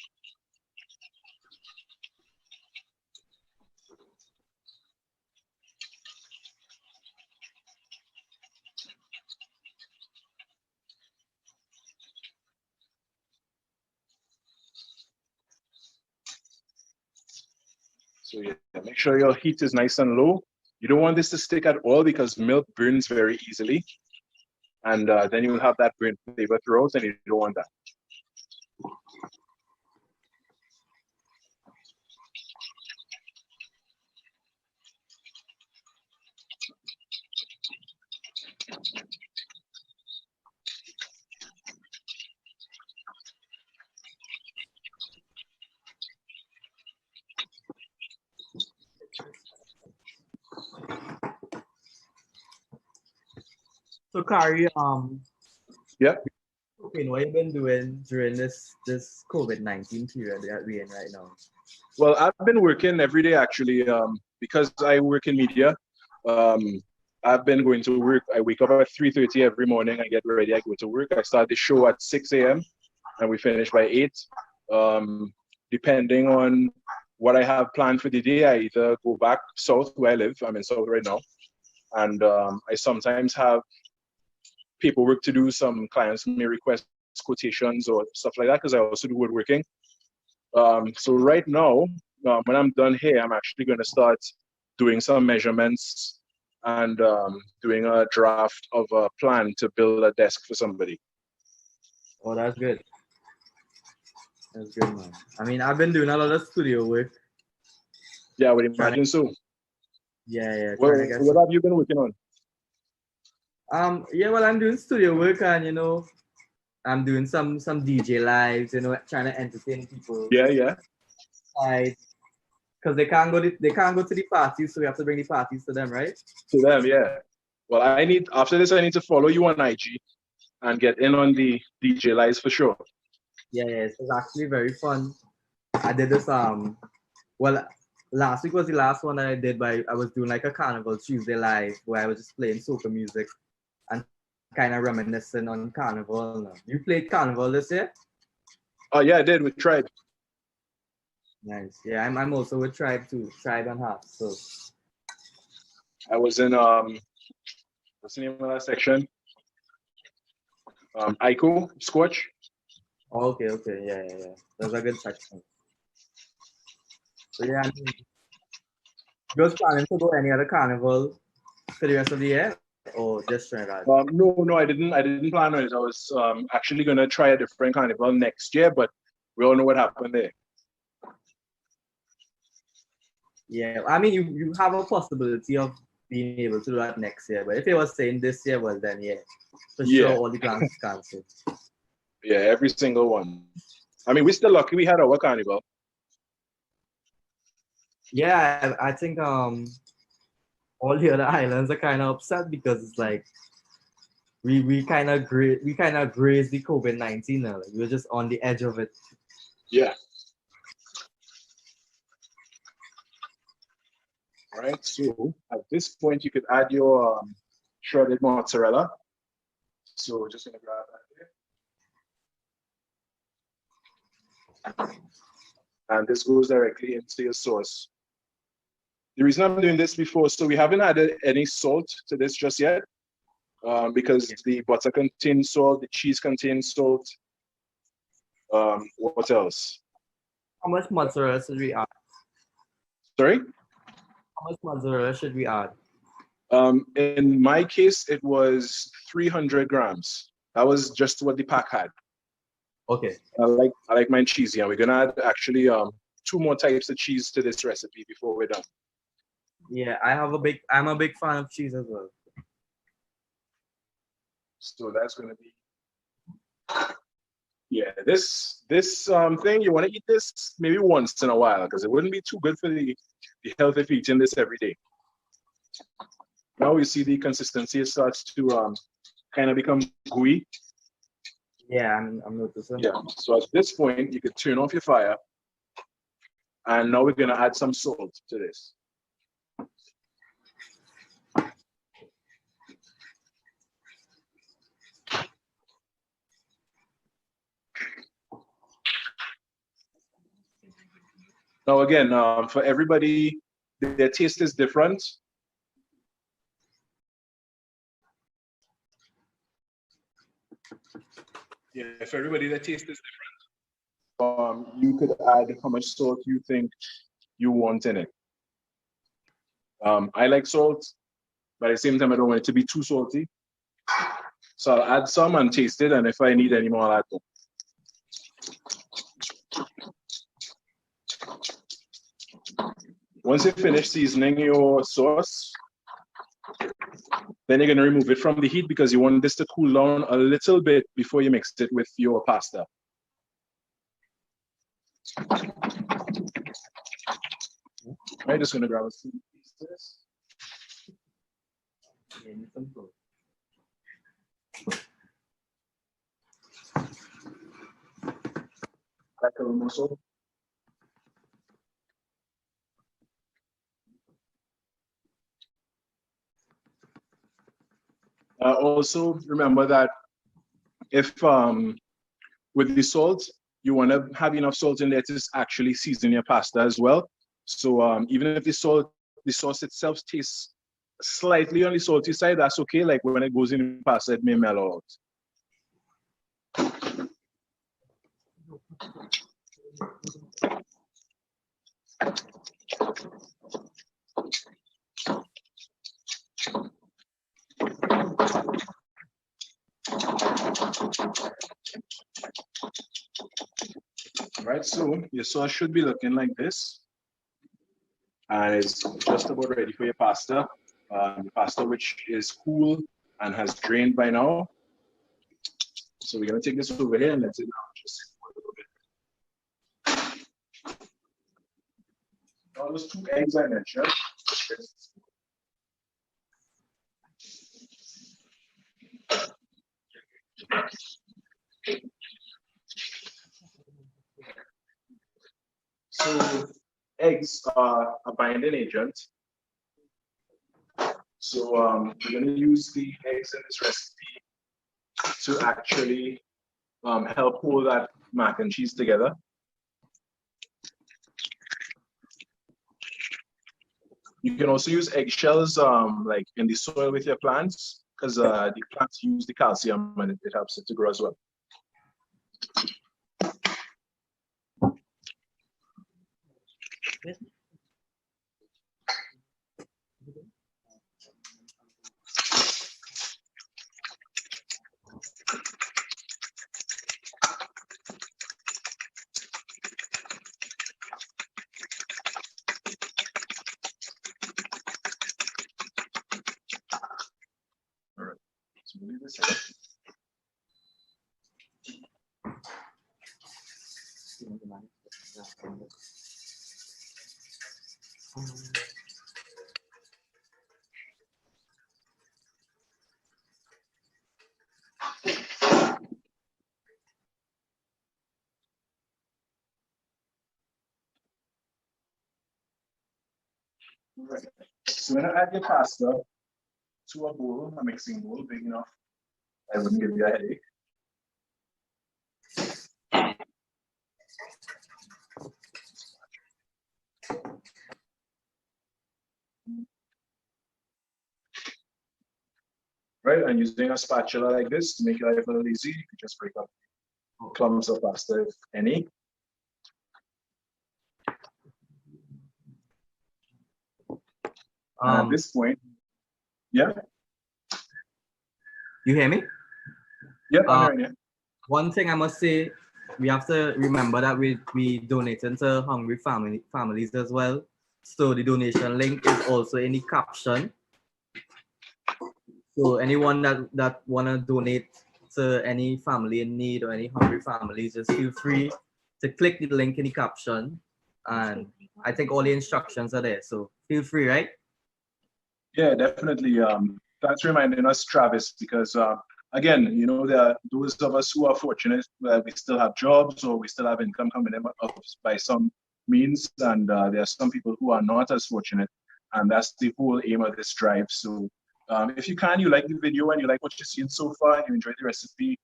So yeah, make sure your heat is nice and low. You don't want this to stick at all because milk burns very easily. And then you'll have that burnt flavor throughout, and you don't want that. So Khary, Yeah. okay, what you been doing during this COVID-19 period that we're in right now? Well, I've been working every day actually because I work in media. Um, I've been going to work. I wake up at 3:30 every morning. I get ready. I go to work. I start the show at 6 a.m. and we finish by 8. Depending on what I have planned for the day, I either go back south where I live. I'm in south right now, and I sometimes have paperwork to do. Some clients may request quotations or stuff like that because I also do woodworking. So right now, when I'm done here, I'm actually going to start doing some measurements and doing a draft of a plan to build a desk for somebody. Oh, that's good. That's good, man. I mean, I've been doing a lot of studio work. Yeah, I would imagine so. Yeah. What have you been working on? Yeah, well, I'm doing studio work, and I'm doing some DJ lives, trying to entertain people. Yeah. Because they can't go to the parties, so we have to bring the parties to them, right? To them, yeah. Well, after this, I need to follow you on IG and get in on the DJ lives for sure. Yeah, it's actually very fun. I did this well, last week was the last one that I did, but I was doing like a Carnival Tuesday live where I was just playing soca music and kind of reminiscing on Carnival. You played Carnival this year? Oh yeah, I did with Tribe. Nice. Yeah, I'm also with Tribe too. Tribe and Half. So I was in what's the name of that section? Ico, Squatch. oh, okay. Yeah. That's a good section. So yeah, I mean, you was planning to go any other carnival for the rest of the year, or just Trinidad? No, I didn't. I didn't plan on it. I was actually gonna try a different carnival next year, but we all know what happened there. Yeah, I mean, you have a possibility of being able to do that next year, but if it was saying this year, well then yeah, for sure all the plans cancelled. Yeah, every single one. I mean, we're still lucky we had our carnival. Yeah, I think all the other islands are kind of upset because it's like we kind of grazed the COVID-19 now. Like, we were just on the edge of it. Yeah. All right. So at this point, you could add your shredded mozzarella. So we're just gonna grab that here. And this goes directly into your sauce. The reason I'm doing this before, so we haven't added any salt to this just yet, because the butter contains salt, the cheese contains salt. What else? How much mozzarella should we add? Sorry? How much mozzarella should we add? In my case, it was 300 grams. That was just what the pack had. Okay. I like mine cheesy, and we're gonna add actually 2 more types of cheese to this recipe before we're done. Yeah, I'm a big fan of cheese as well. So that's gonna be, yeah, this thing, you want to eat this maybe once in a while because it wouldn't be too good for the health if you're eating this every day. Now you see the consistency, it starts to kind of become gooey. Yeah, I'm noticing. Yeah, so at this point, you could turn off your fire. And now we're going to add some salt to this. Now again, for everybody, their taste is different. Yeah, for everybody, their taste is different. You could add how much salt you think you want in it. I like salt, but at the same time, I don't want it to be too salty. So I'll add some and taste it, and if I need any more, I'll add more. Once you finish seasoning your sauce, then you're going to remove it from the heat because you want this to cool down a little bit before you mix it with your pasta. I'm just going to grab a few pieces. Like a little muscle. Also, remember that if with the salt, you want to have enough salt in there to actually season your pasta as well. So even if the sauce itself tastes slightly on the salty side, that's okay. Like when it goes in the pasta, it may mellow out. All right, so your sauce should be looking like this. And it's just about ready for your pasta. The pasta which is cool and has drained by now. So we're gonna take this over here and let it now just sit for a little bit. Now those 2 eggs I mentioned. So eggs are a binding agent. So we're going to use the eggs in this recipe to actually help hold that mac and cheese together. You can also use eggshells like in the soil with your plants because the plants use the calcium and it helps it to grow as well. All right, so we'll leave this here. Right. So when I add your pasta to a bowl, a mixing bowl big enough, I wouldn't give you a headache. Right, and using a spatula like this to make your life a little easy, you can just break up clumps of pasta, if any. At this point, yeah. You hear me? Yeah, I'm hearing you. One thing I must say, we have to remember that we donating to hungry families as well. So the donation link is also in the caption. So anyone that wanna donate to any family in need or any hungry families, just feel free to click the link in the caption. And I think all the instructions are there. So feel free, right? Yeah, definitely. Thanks for reminding us, Travis, because again, you know, there are those of us who are fortunate that we still have jobs or we still have income coming in by some means, and there are some people who are not as fortunate, and that's the whole aim of this drive. So if you can, you like the video and you like what you've seen so far, you enjoyed the recipe,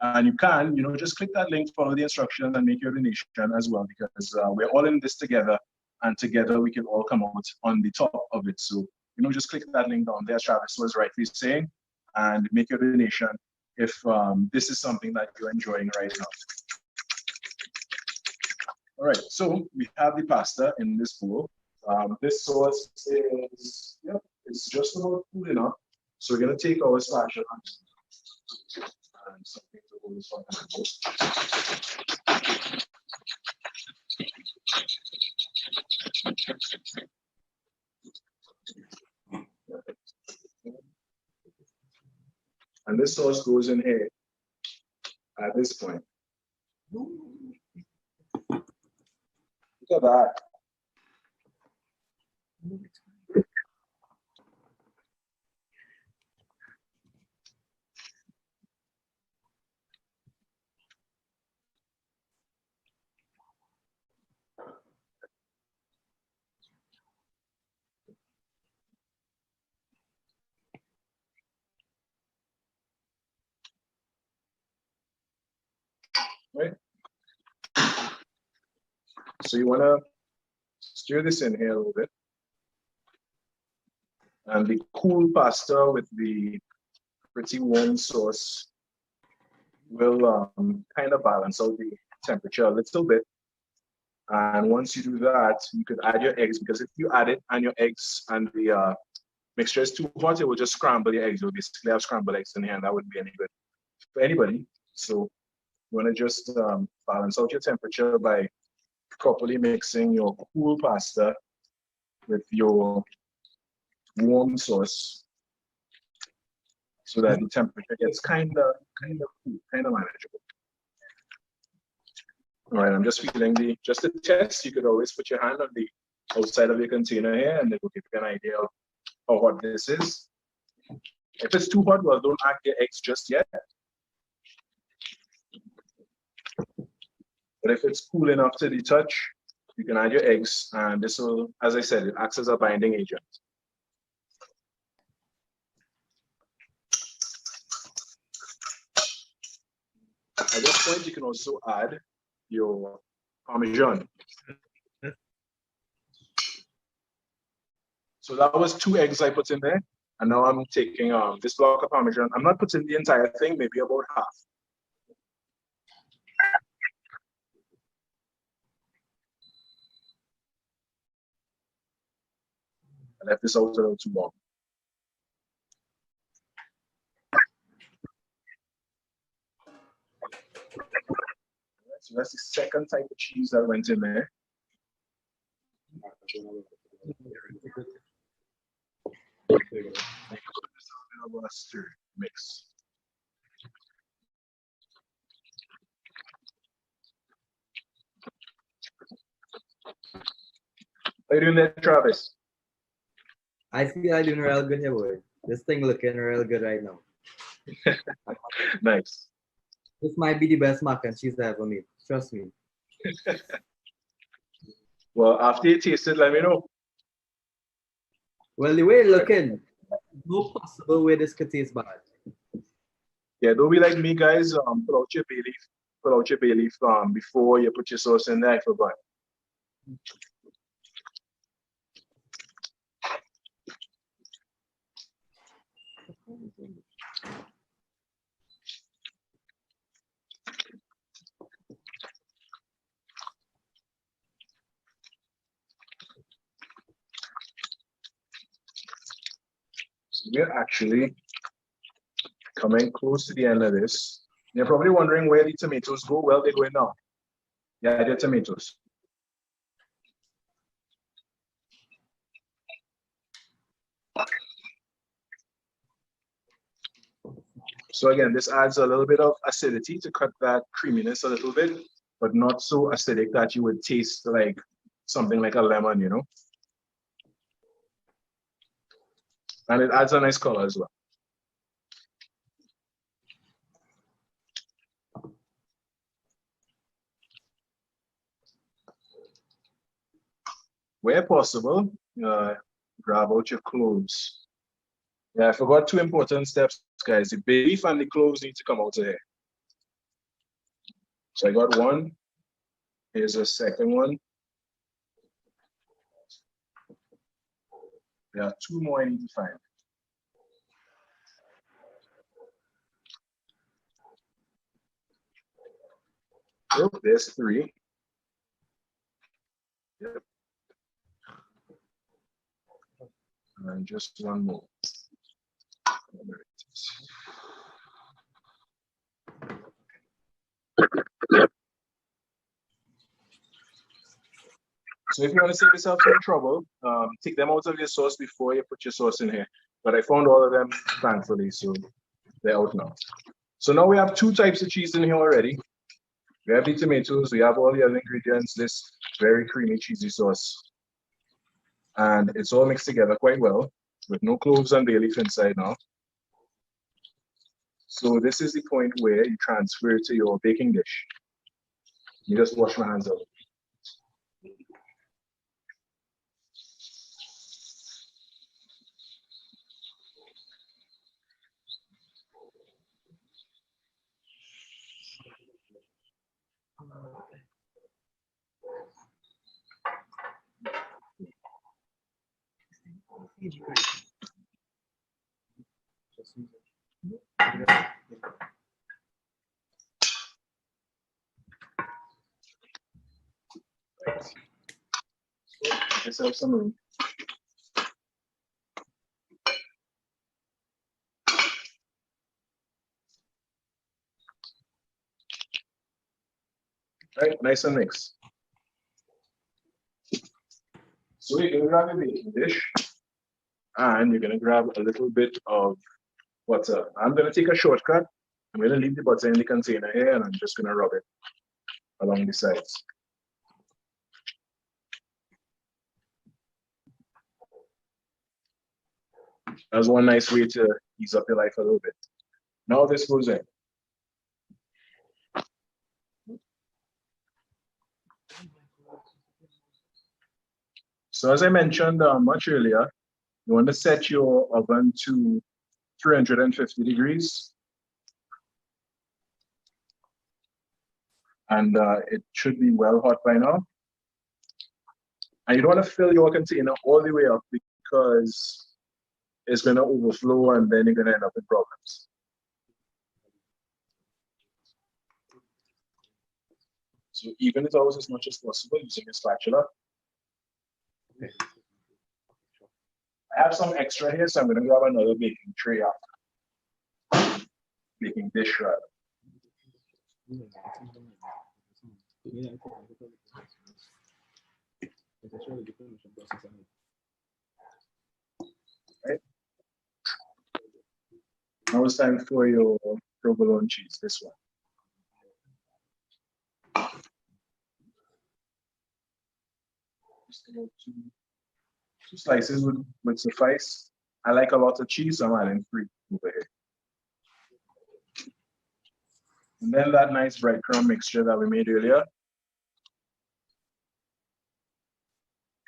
And you can, just click that link, follow the instructions, and make your donation as well, because we're all in this together, and together we can all come out on the top of it. So, just click that link down there, Travis was rightly saying, and make your donation if this is something that you're enjoying right now. All right, so we have the pasta in this bowl. This sauce is, it's just about cool enough. So we're gonna take our spatula and something to hold this one. And this sauce goes in here at this point. Look at that. Right? So you want to stir this in here a little bit. And the cool pasta with the pretty warm sauce will kind of balance out the temperature a little bit. And once you do that, you could add your eggs, because if you add it and your eggs and the mixture is too hot, it will just scramble your eggs. You'll basically have scrambled eggs in here, and that wouldn't be any good for anybody. So you want to just balance out your temperature by properly mixing your cool pasta with your warm sauce, so that the temperature gets kind of cool, kind of manageable. All right, I'm just feeling just to test. You could always put your hand on the outside of your container here, and it will give you an idea of how hot this is. If it's too hot, well, don't add your eggs just yet. But if it's cool enough to the touch, you can add your eggs, and this will, as I said, it acts as a binding agent. At this point, you can also add your Parmesan. So that was 2 eggs I put in there, and now I'm taking this block of Parmesan. I'm not putting the entire thing, maybe about half. I left this out a little too long. So that's the second type of cheese that went in there. Stir mix. How you doing there, Travis? I feel I'm doing real good here, boy. This thing looking real good right now. Nice. This might be the best mac and cheese I ever made. Trust me. Well, after you taste it, let me know. Well, the way it's looking, no possible way this could taste bad. Yeah, don't be like me, guys. Pull out your bay leaf. Pull out your bay leaf before you put your sauce in there. I forgot. So we're actually coming close to the end of this. You're probably wondering where the tomatoes go. Well, they're going now. Yeah, they're tomatoes. So again, this adds a little bit of acidity to cut that creaminess a little bit, but not so acidic that you would taste like something like a lemon, you know? And it adds a nice color as well. Where possible, grab out your cloves. Yeah, I forgot 2 important steps, guys. The bay leaf and the cloves need to come out of here. So I got one. Here's a second one. There are two more I need to find. Oh, there's three. Yep. And just one more. There it is. So if you want to save yourself some trouble, take them out of your sauce before you put your sauce in here. But I found all of them, thankfully, so they're out now. So now we have two types of cheese in here already. We have the tomatoes, we have all the other ingredients, this very creamy, cheesy sauce. And it's all mixed together quite well, with no cloves and bay leaf inside now. So this is the point where you transfer it to your baking dish. You just wash my hands out. Just have some room. Right, nice and mixed. So you're gonna grab a baking dish and you're gonna grab a little bit of butter. I'm gonna take a shortcut. I'm gonna leave the butter in the container here and I'm just gonna rub it along the sides. That's one nice way to ease up your life a little bit. Now this goes in. So as I mentioned much earlier, you want to set your oven to 350 degrees. And it should be well hot by now. And you don't want to fill your container all the way up because it's going to overflow and then you're going to end up in problems. So even it out as much as possible using a spatula. Okay. I have some extra here, so I'm going to grab another baking tray after. Baking dish rather. Right. Now it's time for your provolone cheese, this one. Just about two slices would suffice. I like a lot of cheese, so I'm adding 3 over here. And then that nice breadcrumb mixture that we made earlier.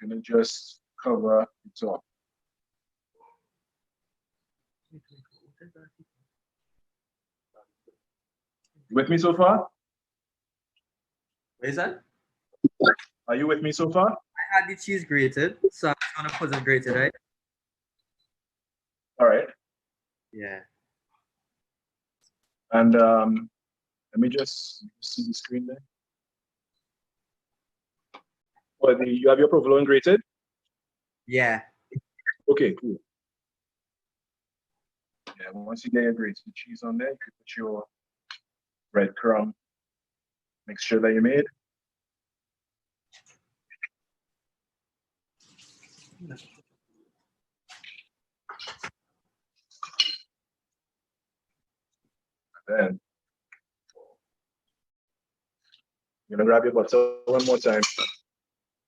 Gonna just cover the top. You with me so far? What is that? Are you with me so far? I had the cheese grated, so I'm gonna put it grated, right? All right. Yeah. And let me just see the screen there. Oh, you have your provolone grated? Yeah. Okay, cool. Yeah, once you get your grated cheese on there, you can put your breadcrumb mixture that you made. And then you're gonna grab your butter one more time.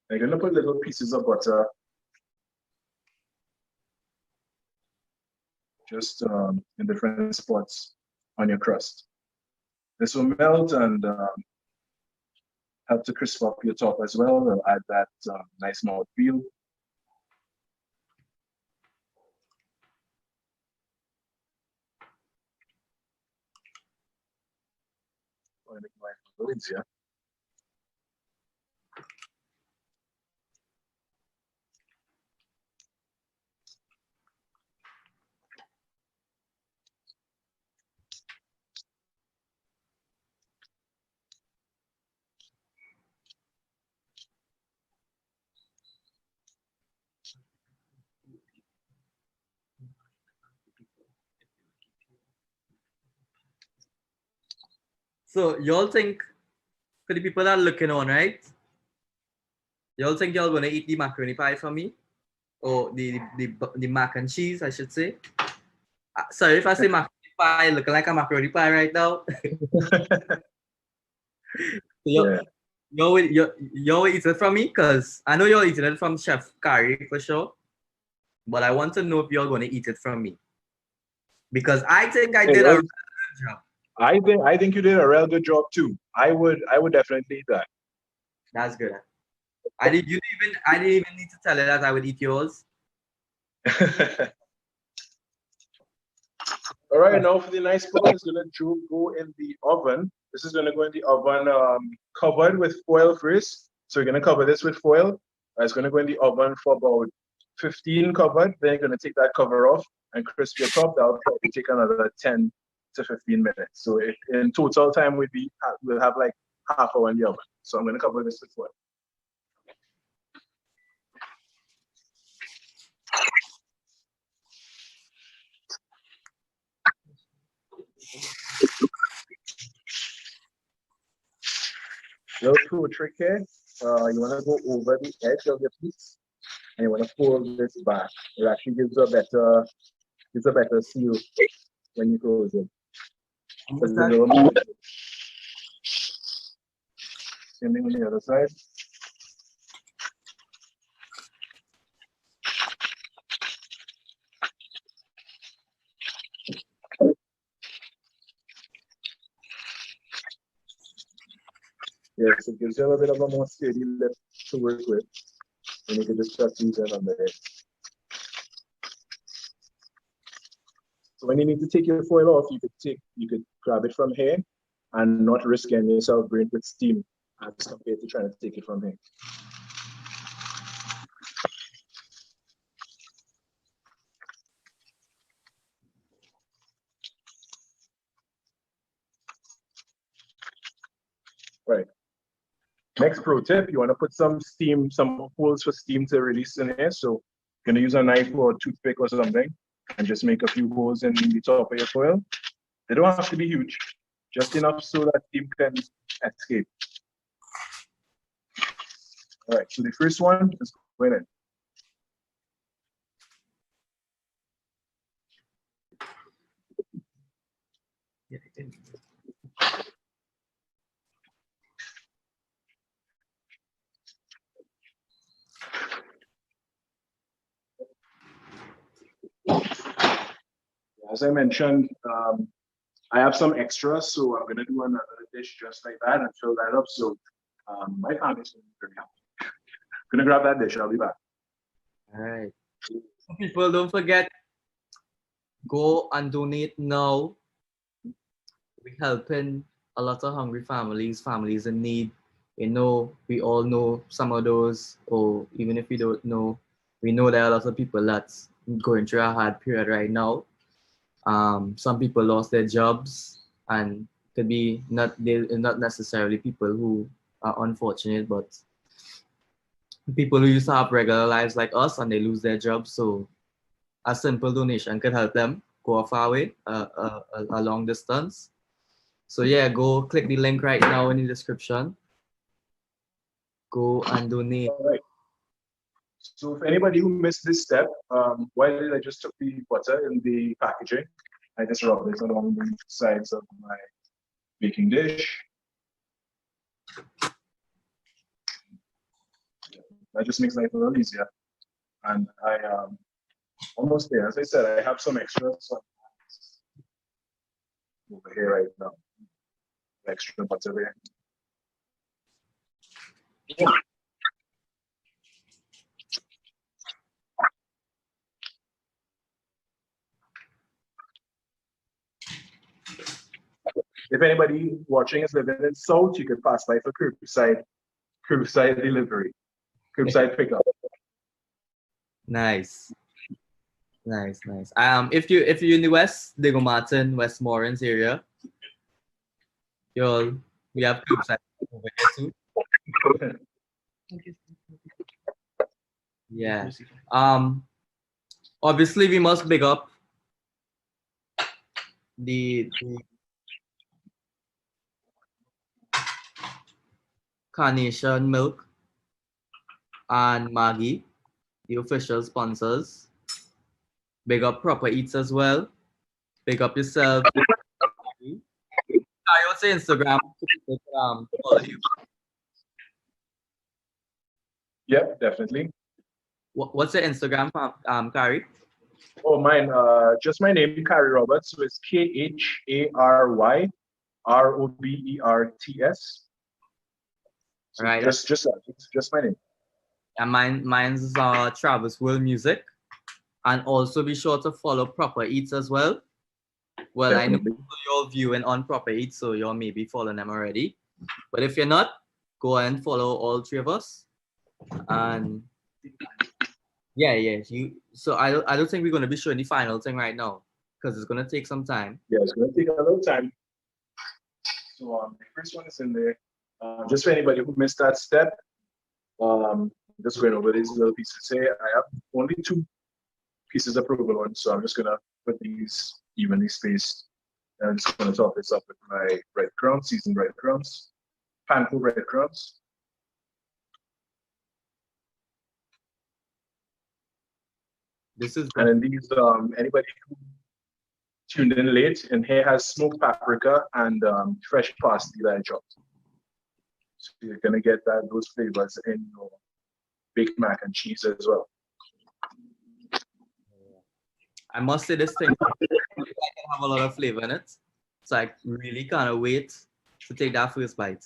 And you're gonna put little pieces of butter just in different spots on your crust. This will melt and help to crisp up your top as well. It'll add that nice mouthfeel. want to make life a little easier. So y'all think, for the people that are looking on, right? Y'all think y'all gonna eat the macaroni pie for me? Or the mac and cheese, I should say. Sorry if I say macaroni pie, looking like a macaroni pie right now. Yeah. Y'all will eat it from me? Because I know y'all eating it from Chef Khary for sure. But I want to know if y'all gonna eat it from me. Because I think I did a really good job. I think you did a real good job too. I would definitely eat that. That's good. I didn't even need to tell you that I would eat yours. All right, now for the nice part, it's gonna go in the oven. This is gonna go in the oven covered with foil first. So you're gonna cover this with foil. It's gonna go in the oven for about 15 covered. Then you're gonna take that cover off and crisp your top. That'll probably take another 10 to 15 minutes. So in total time we'll have like half hour in the oven. So I'm gonna cover this with foil. Little pro trick here. You want to go over the edge of your piece, and you want to fold this back. It actually gives a better seal when you close it. Same thing on the other side. Yes, it gives you a little bit of a more sturdy lip to work with. And you can just press these in on the edge. So when you need to take your foil off, you could grab it from here and not risk getting yourself burnt with steam as compared to trying to take it from here. Right. Next pro tip, you want to put some holes for steam to release in here. So you're gonna use a knife or a toothpick or something and just make a few holes in the top of your foil. They don't have to be huge, just enough so that steam can escape. All right, so the first one is going in. As I mentioned, I have some extras, so I'm going to do another dish just like that and fill that up. So my family's going to be very happy. I'm going to grab that dish. I'll be back. All right. People, don't forget, go and donate now. We're helping a lot of hungry families in need. You know, we all know some of those, or even if we don't know, we know there are a lot of people that's going through a hard period right now. Some people lost their jobs, and could be not necessarily people who are unfortunate, but people who used to have regular lives like us and they lose their jobs. So a simple donation could help them go a far way, a long distance. So yeah, go click the link right now in the description. Go and donate. All right. So for anybody who missed this step, while I just took the butter in the packaging, I just rubbed it along the sides of my baking dish. That just makes life a little easier. And I almost there. As I said, I have some extras over here right now. Extra butter there. Yeah. if anybody watching is living in South, you could pass by for curbside delivery, curbside pickup. Nice. If you're in the West, Diego Martin, Westmoreland area, we have curbside over here too. Yeah. Obviously we must big up the Carnation Milk and Maggie, the official sponsors. Big up Propa Eats as well. Big up yourself. What's the Instagram? Follow you. Yeah, definitely. What's the Instagram, Khary? Oh, mine. Just my name, Khary Roberts. So it's KharyRoberts. So Right. Just my name. And mine's Travis Will Music. And also be sure to follow Propa Eats as well. Well, definitely. I know you're viewing on Propa Eats, so you're maybe following them already. But if you're not, go and follow all three of us. And yeah. So I don't think we're going to be showing the final thing right now because it's going to take some time. Yeah, it's going to take a little time. So the first one is in there. Just for anybody who missed that step, just going over these little pieces here. I have only 2 pieces of provolone, so I'm just going to put these evenly spaced. And I'm just going to top this up with my breadcrumbs, seasoned breadcrumbs, panko breadcrumbs. And then these, anybody who tuned in late, and here has smoked paprika and fresh parsley that I chopped. So you're gonna get those flavors in your baked mac and cheese as well. I must say this thing can have a lot of flavor in it, so I really can't wait to take that first bite.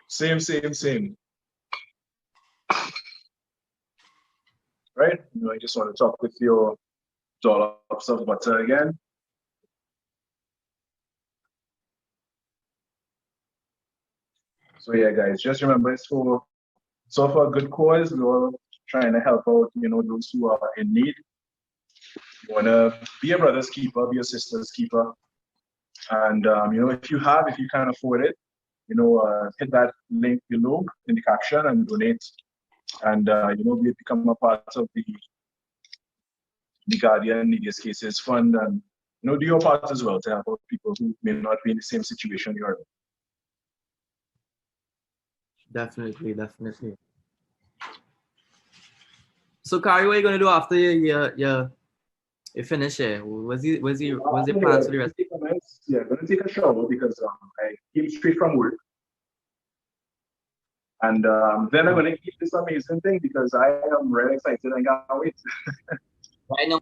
Same. Right? I just want to talk with your dollops of butter again. So yeah, guys, just remember it's for a good cause. We're all trying to help out, those who are in need. You want to be a brother's keeper, be a sister's keeper. And, if you can afford it, hit that link below in the caption and donate. And, become a part of the Guardian Neediest Cases Fund, and do your part as well to help out people who may not be in the same situation you're in. Definitely. So, Khary, what are you gonna do after you finish here? What's your plans for the rest? Yeah, I'm gonna take a shower because I came straight from work, and then I'm gonna eat this amazing thing because I am really excited. I can't wait. Right now,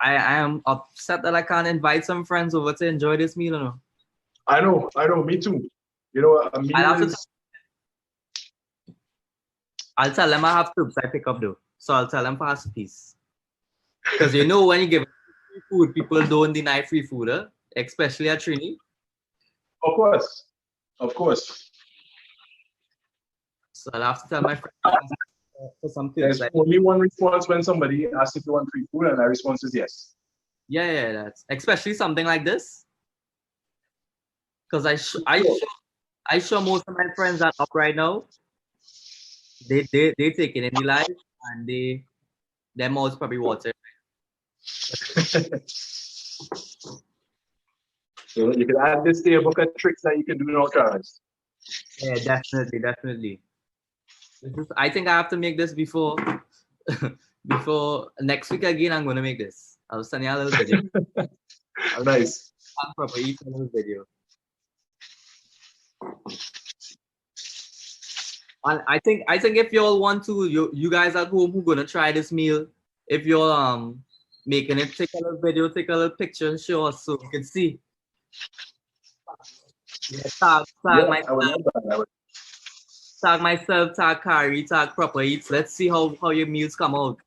I am upset that I can't invite some friends over to enjoy this meal. I know, me too. A meal I'll tell them I have troops I pick up though. So I'll tell them pass a piece. Because when you give free food, people don't deny free food, especially at Trini. Of course. So I'll have to tell my friends for some things. There's only one response when somebody asks if you want free food, and that response is yes. Yeah, that's especially something like this. Because I show most of my friends that up right now. They take it in the life and their mouths probably water. So you can add this to your book of tricks that you can do now, Travis. Yeah, definitely. I think I have to make this before next week again. I'm gonna make this. I'll send you a little video. Nice. Proper eat a little video. And I think if you all want to, you guys at home who gonna try this meal, if you're making it, take a little video, take a little picture, and show us so we can see. Yeah, tag myself, tag Khary, tag Propa Eats. Let's see how your meals come out.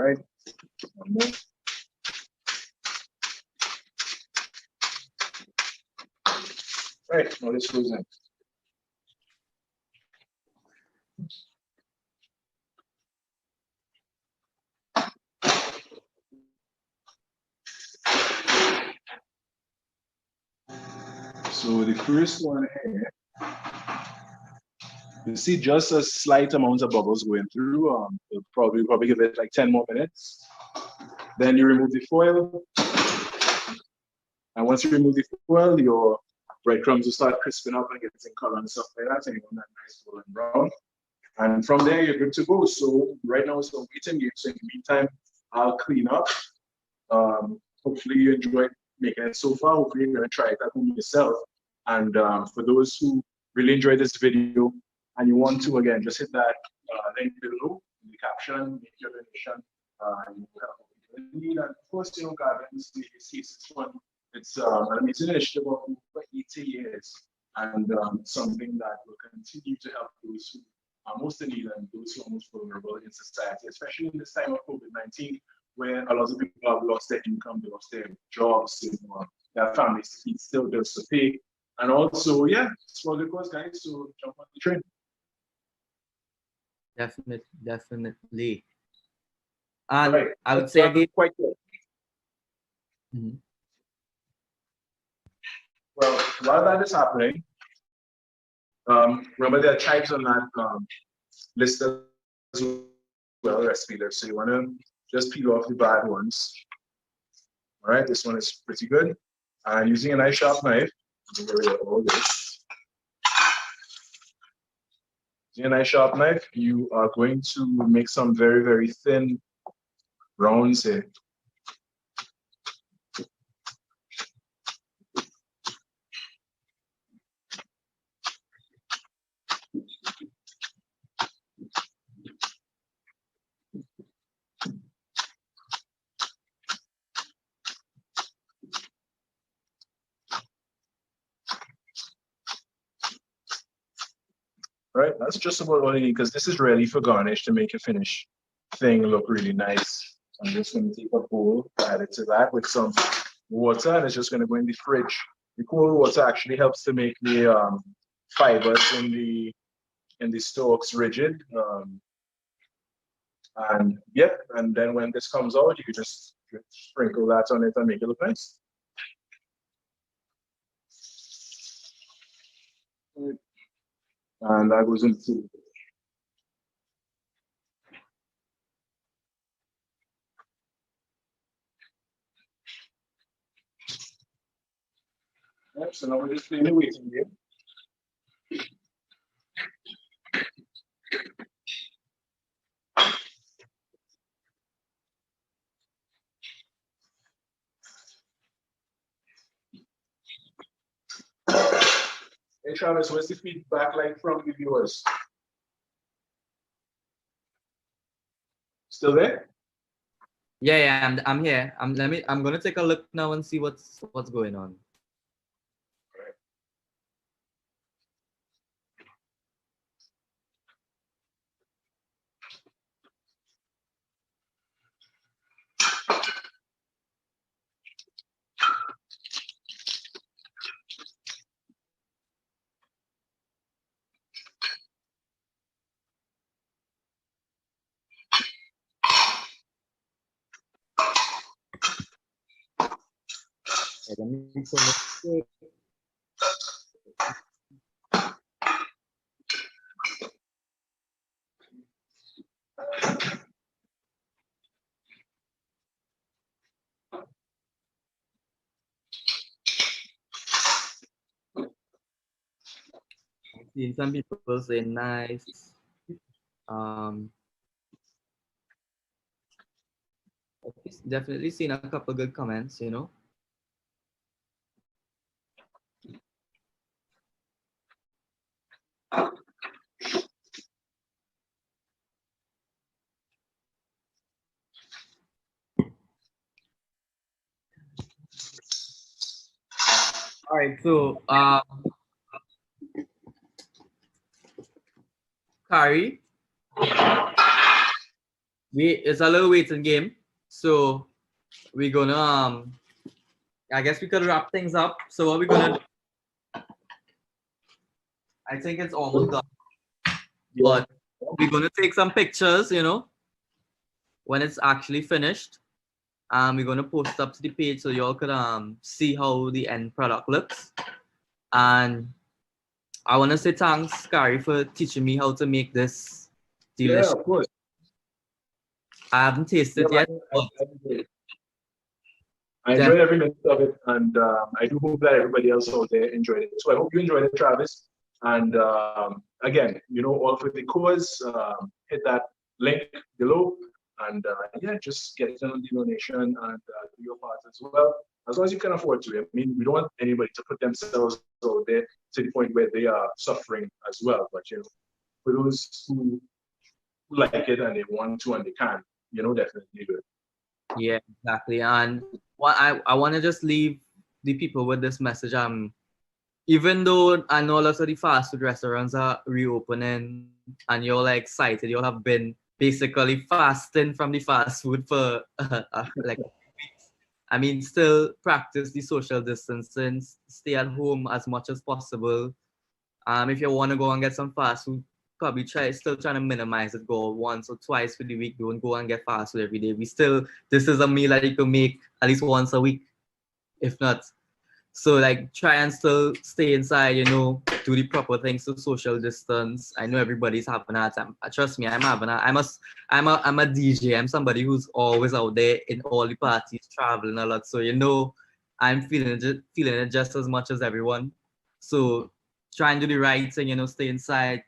right? One more. Right, now this goes in. So the first one here, you see just a slight amount of bubbles going through. You'll probably give it like 10 more minutes. Then you remove the foil. And once you remove the foil, your breadcrumbs will start crisping up and getting color and stuff like that. And you want that nice golden brown. And from there, you're good to go. So right now it's a waiting game. So in the meantime, I'll clean up. Hopefully you enjoyed making it so far. Hopefully you're going to try it at home yourself. And for those who really enjoyed this video and you want to, again, just hit that link below in the caption, make your donation. You will help what you need. And of course, you know, Gardens, it's fun. It's an amazing initiative of over 80 years and something that will continue to help those who are most in need and those who are most vulnerable in society, especially in this time of COVID-19, where a lot of people have lost their income, they lost their jobs, their families to feed, still bills to pay. And also, yeah, it's for the cause, guys, so jump on the train. Definitely. And right. I would say again, quite good. Mm-hmm. Well, while that is happening, remember there are types on that list as well, recipe list. So you want to just peel off the bad ones. All right, this one is pretty good. And using a nice sharp knife, all this. Using a nice sharp knife, you are going to make some very, very thin rounds here. Right, that's just about all you need because this is ready for garnish to make your finished thing look really nice. So I'm just going to take a bowl, add it to that with some water, and it's just going to go in the fridge. The cold water actually helps to make the fibers in the stalks rigid. And yep, and then when this comes out, you can just sprinkle that on it and make it look nice. And that goes into yep, so now we're just playing the waiting game. Hey Travis, what's the feedback like from the viewers? Still there? Yeah, I'm here. I'm gonna take a look now and see what's going on. Let me select seeing some people say nice. Definitely seen a couple good comments, you know. All right, so Khary, it's a little waiting game. So we're gonna I guess we could wrap things up. So what we're gonna do, I think it's almost done. But we're gonna take some pictures, when it's actually finished. We're gonna post up to the page so y'all could see how the end product looks. And I wanna say thanks, Khary, for teaching me how to make this delicious. Yeah, of course. I haven't tasted yet. I enjoyed every minute of it, and I do hope that everybody else out there enjoyed it. So I hope you enjoyed it, Travis. And again, all for the cause, hit that link below, and yeah, just get in on the donation and do your part as well, as long as you can afford to. I mean, we don't want anybody to put themselves out there to the point where they are suffering as well. But for those who like it and they want to and they can, definitely do it. Yeah, exactly. And what I want to just leave the people with this message. Even though I know lots of the fast food restaurants are reopening and you're like excited, you have been basically fasting from the fast food for like weeks. I mean, still practice the social distancing, stay at home as much as possible. If you want to go and get some fast food, probably still trying to minimize it. Go once or twice for the week. Don't go and get fast food every day. This is a meal that you can make at least once a week, if not. So like try and still stay inside, do the proper things to social distance. I know everybody's having a hard time. Trust me, I'm a DJ. I'm somebody who's always out there in all the parties, traveling a lot. So I'm feeling it just as much as everyone. So try and do the right thing, stay inside,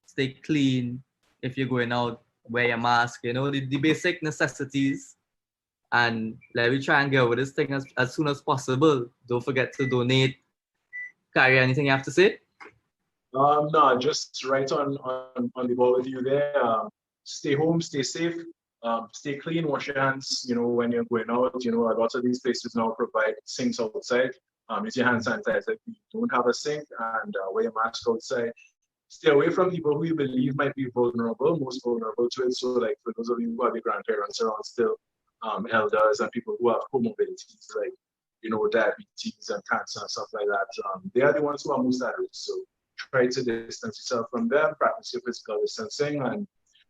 stay clean. If you're going out, wear your mask, the basic necessities. And let me try and get over this thing as soon as possible. Don't forget to donate. Khary, anything you have to say? No, just right on the ball with you there. Stay home, stay safe, stay clean, wash your hands, when you're going out. A lot of these places now provide sinks outside. Use your hand sanitizer if you don't have a sink, and wear your mask outside. Stay away from people who you believe might be most vulnerable to it. So like for those of you who have your grandparents around still, elders and people who have comorbidities like, diabetes and cancer and stuff like that, they are the ones who are most at risk. So try to distance yourself from them, practice your physical distancing, and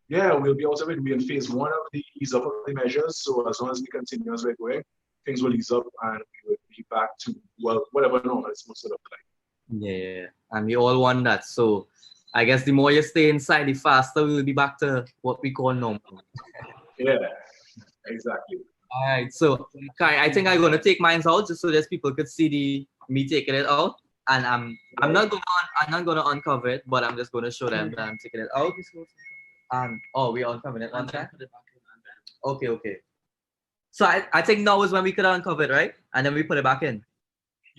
yeah, we'll be out of it. We're in phase 1 of the ease up of the measures. So as long as we continue as we're going, things will ease up and we will be back to, whatever normal it's supposed to look like. Yeah, and we all want that. So I guess the more you stay inside, the faster we will be back to what we call normal. Yeah. Exactly. All right, so Khary, I think I'm gonna take mine out just so that people could see me taking it out, and I'm not gonna uncover it, but I'm just gonna show them that I'm taking it out. We're uncovering it one time. Okay. So I think now is when we could uncover it, right? And then we put it back in.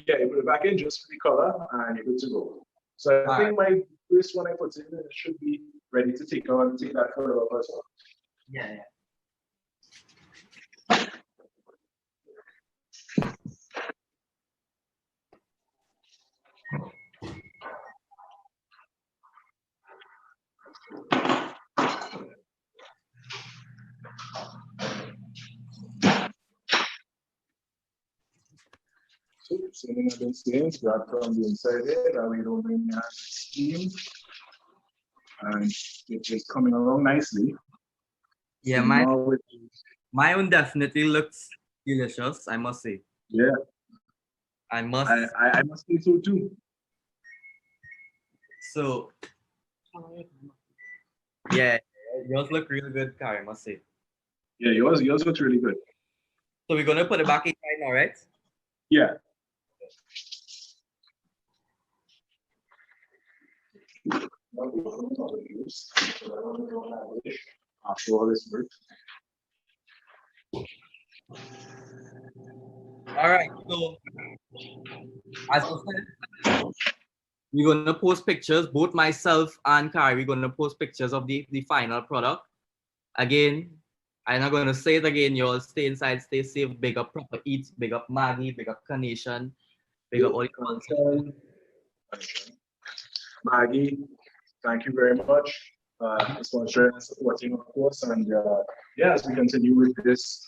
Yeah, you put it back in just for the color, and you're good to go. So I think my first one I put in, it should be ready to take that photo of as well. Yeah. So sealing up in stains, grab from the inside there, that way you don't bring that steam. And it's just coming along nicely. Yeah, my own definitely looks delicious, I must say. Yeah. I must say so too. So yeah, yours look really good, Khary, I must say. Yeah, yours looks really good. So we're gonna put it back in right now, right? Yeah. After all this work. All right, so as I said, we're gonna post pictures, both myself and Khary, we're gonna post pictures of the final product. Again, I'm not gonna say it again, y'all stay inside, stay safe, big up Propa Eats, big up Maggie, big up Carnation, big up all the content. Maggie, thank you very much. sponsoring and supporting, of course. And yeah, as we continue with this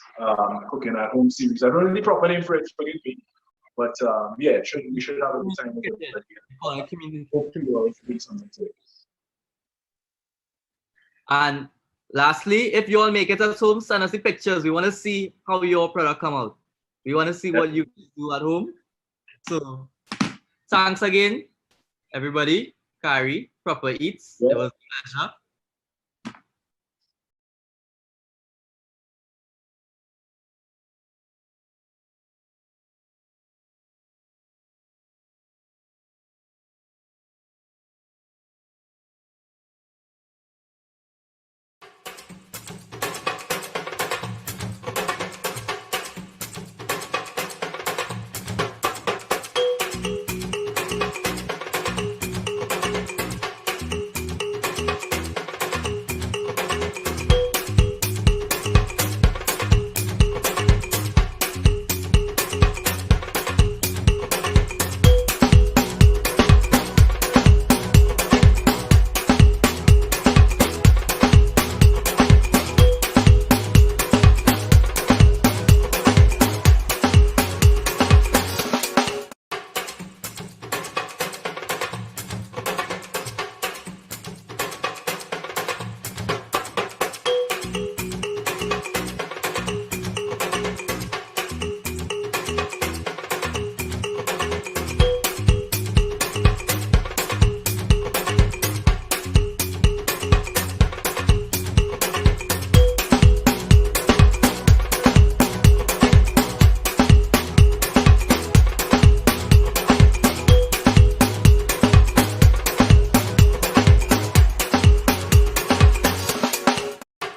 cooking at home series, I don't know the proper name for it, forgive me. But yeah, we should have a good time with it. Hopefully, we'll do something to it. And lastly, if you all make it at home, send us the pictures. We want to see how your product come out. We want to see what you do at home. So thanks again, everybody. Khary, Propa Eats. It was a pleasure.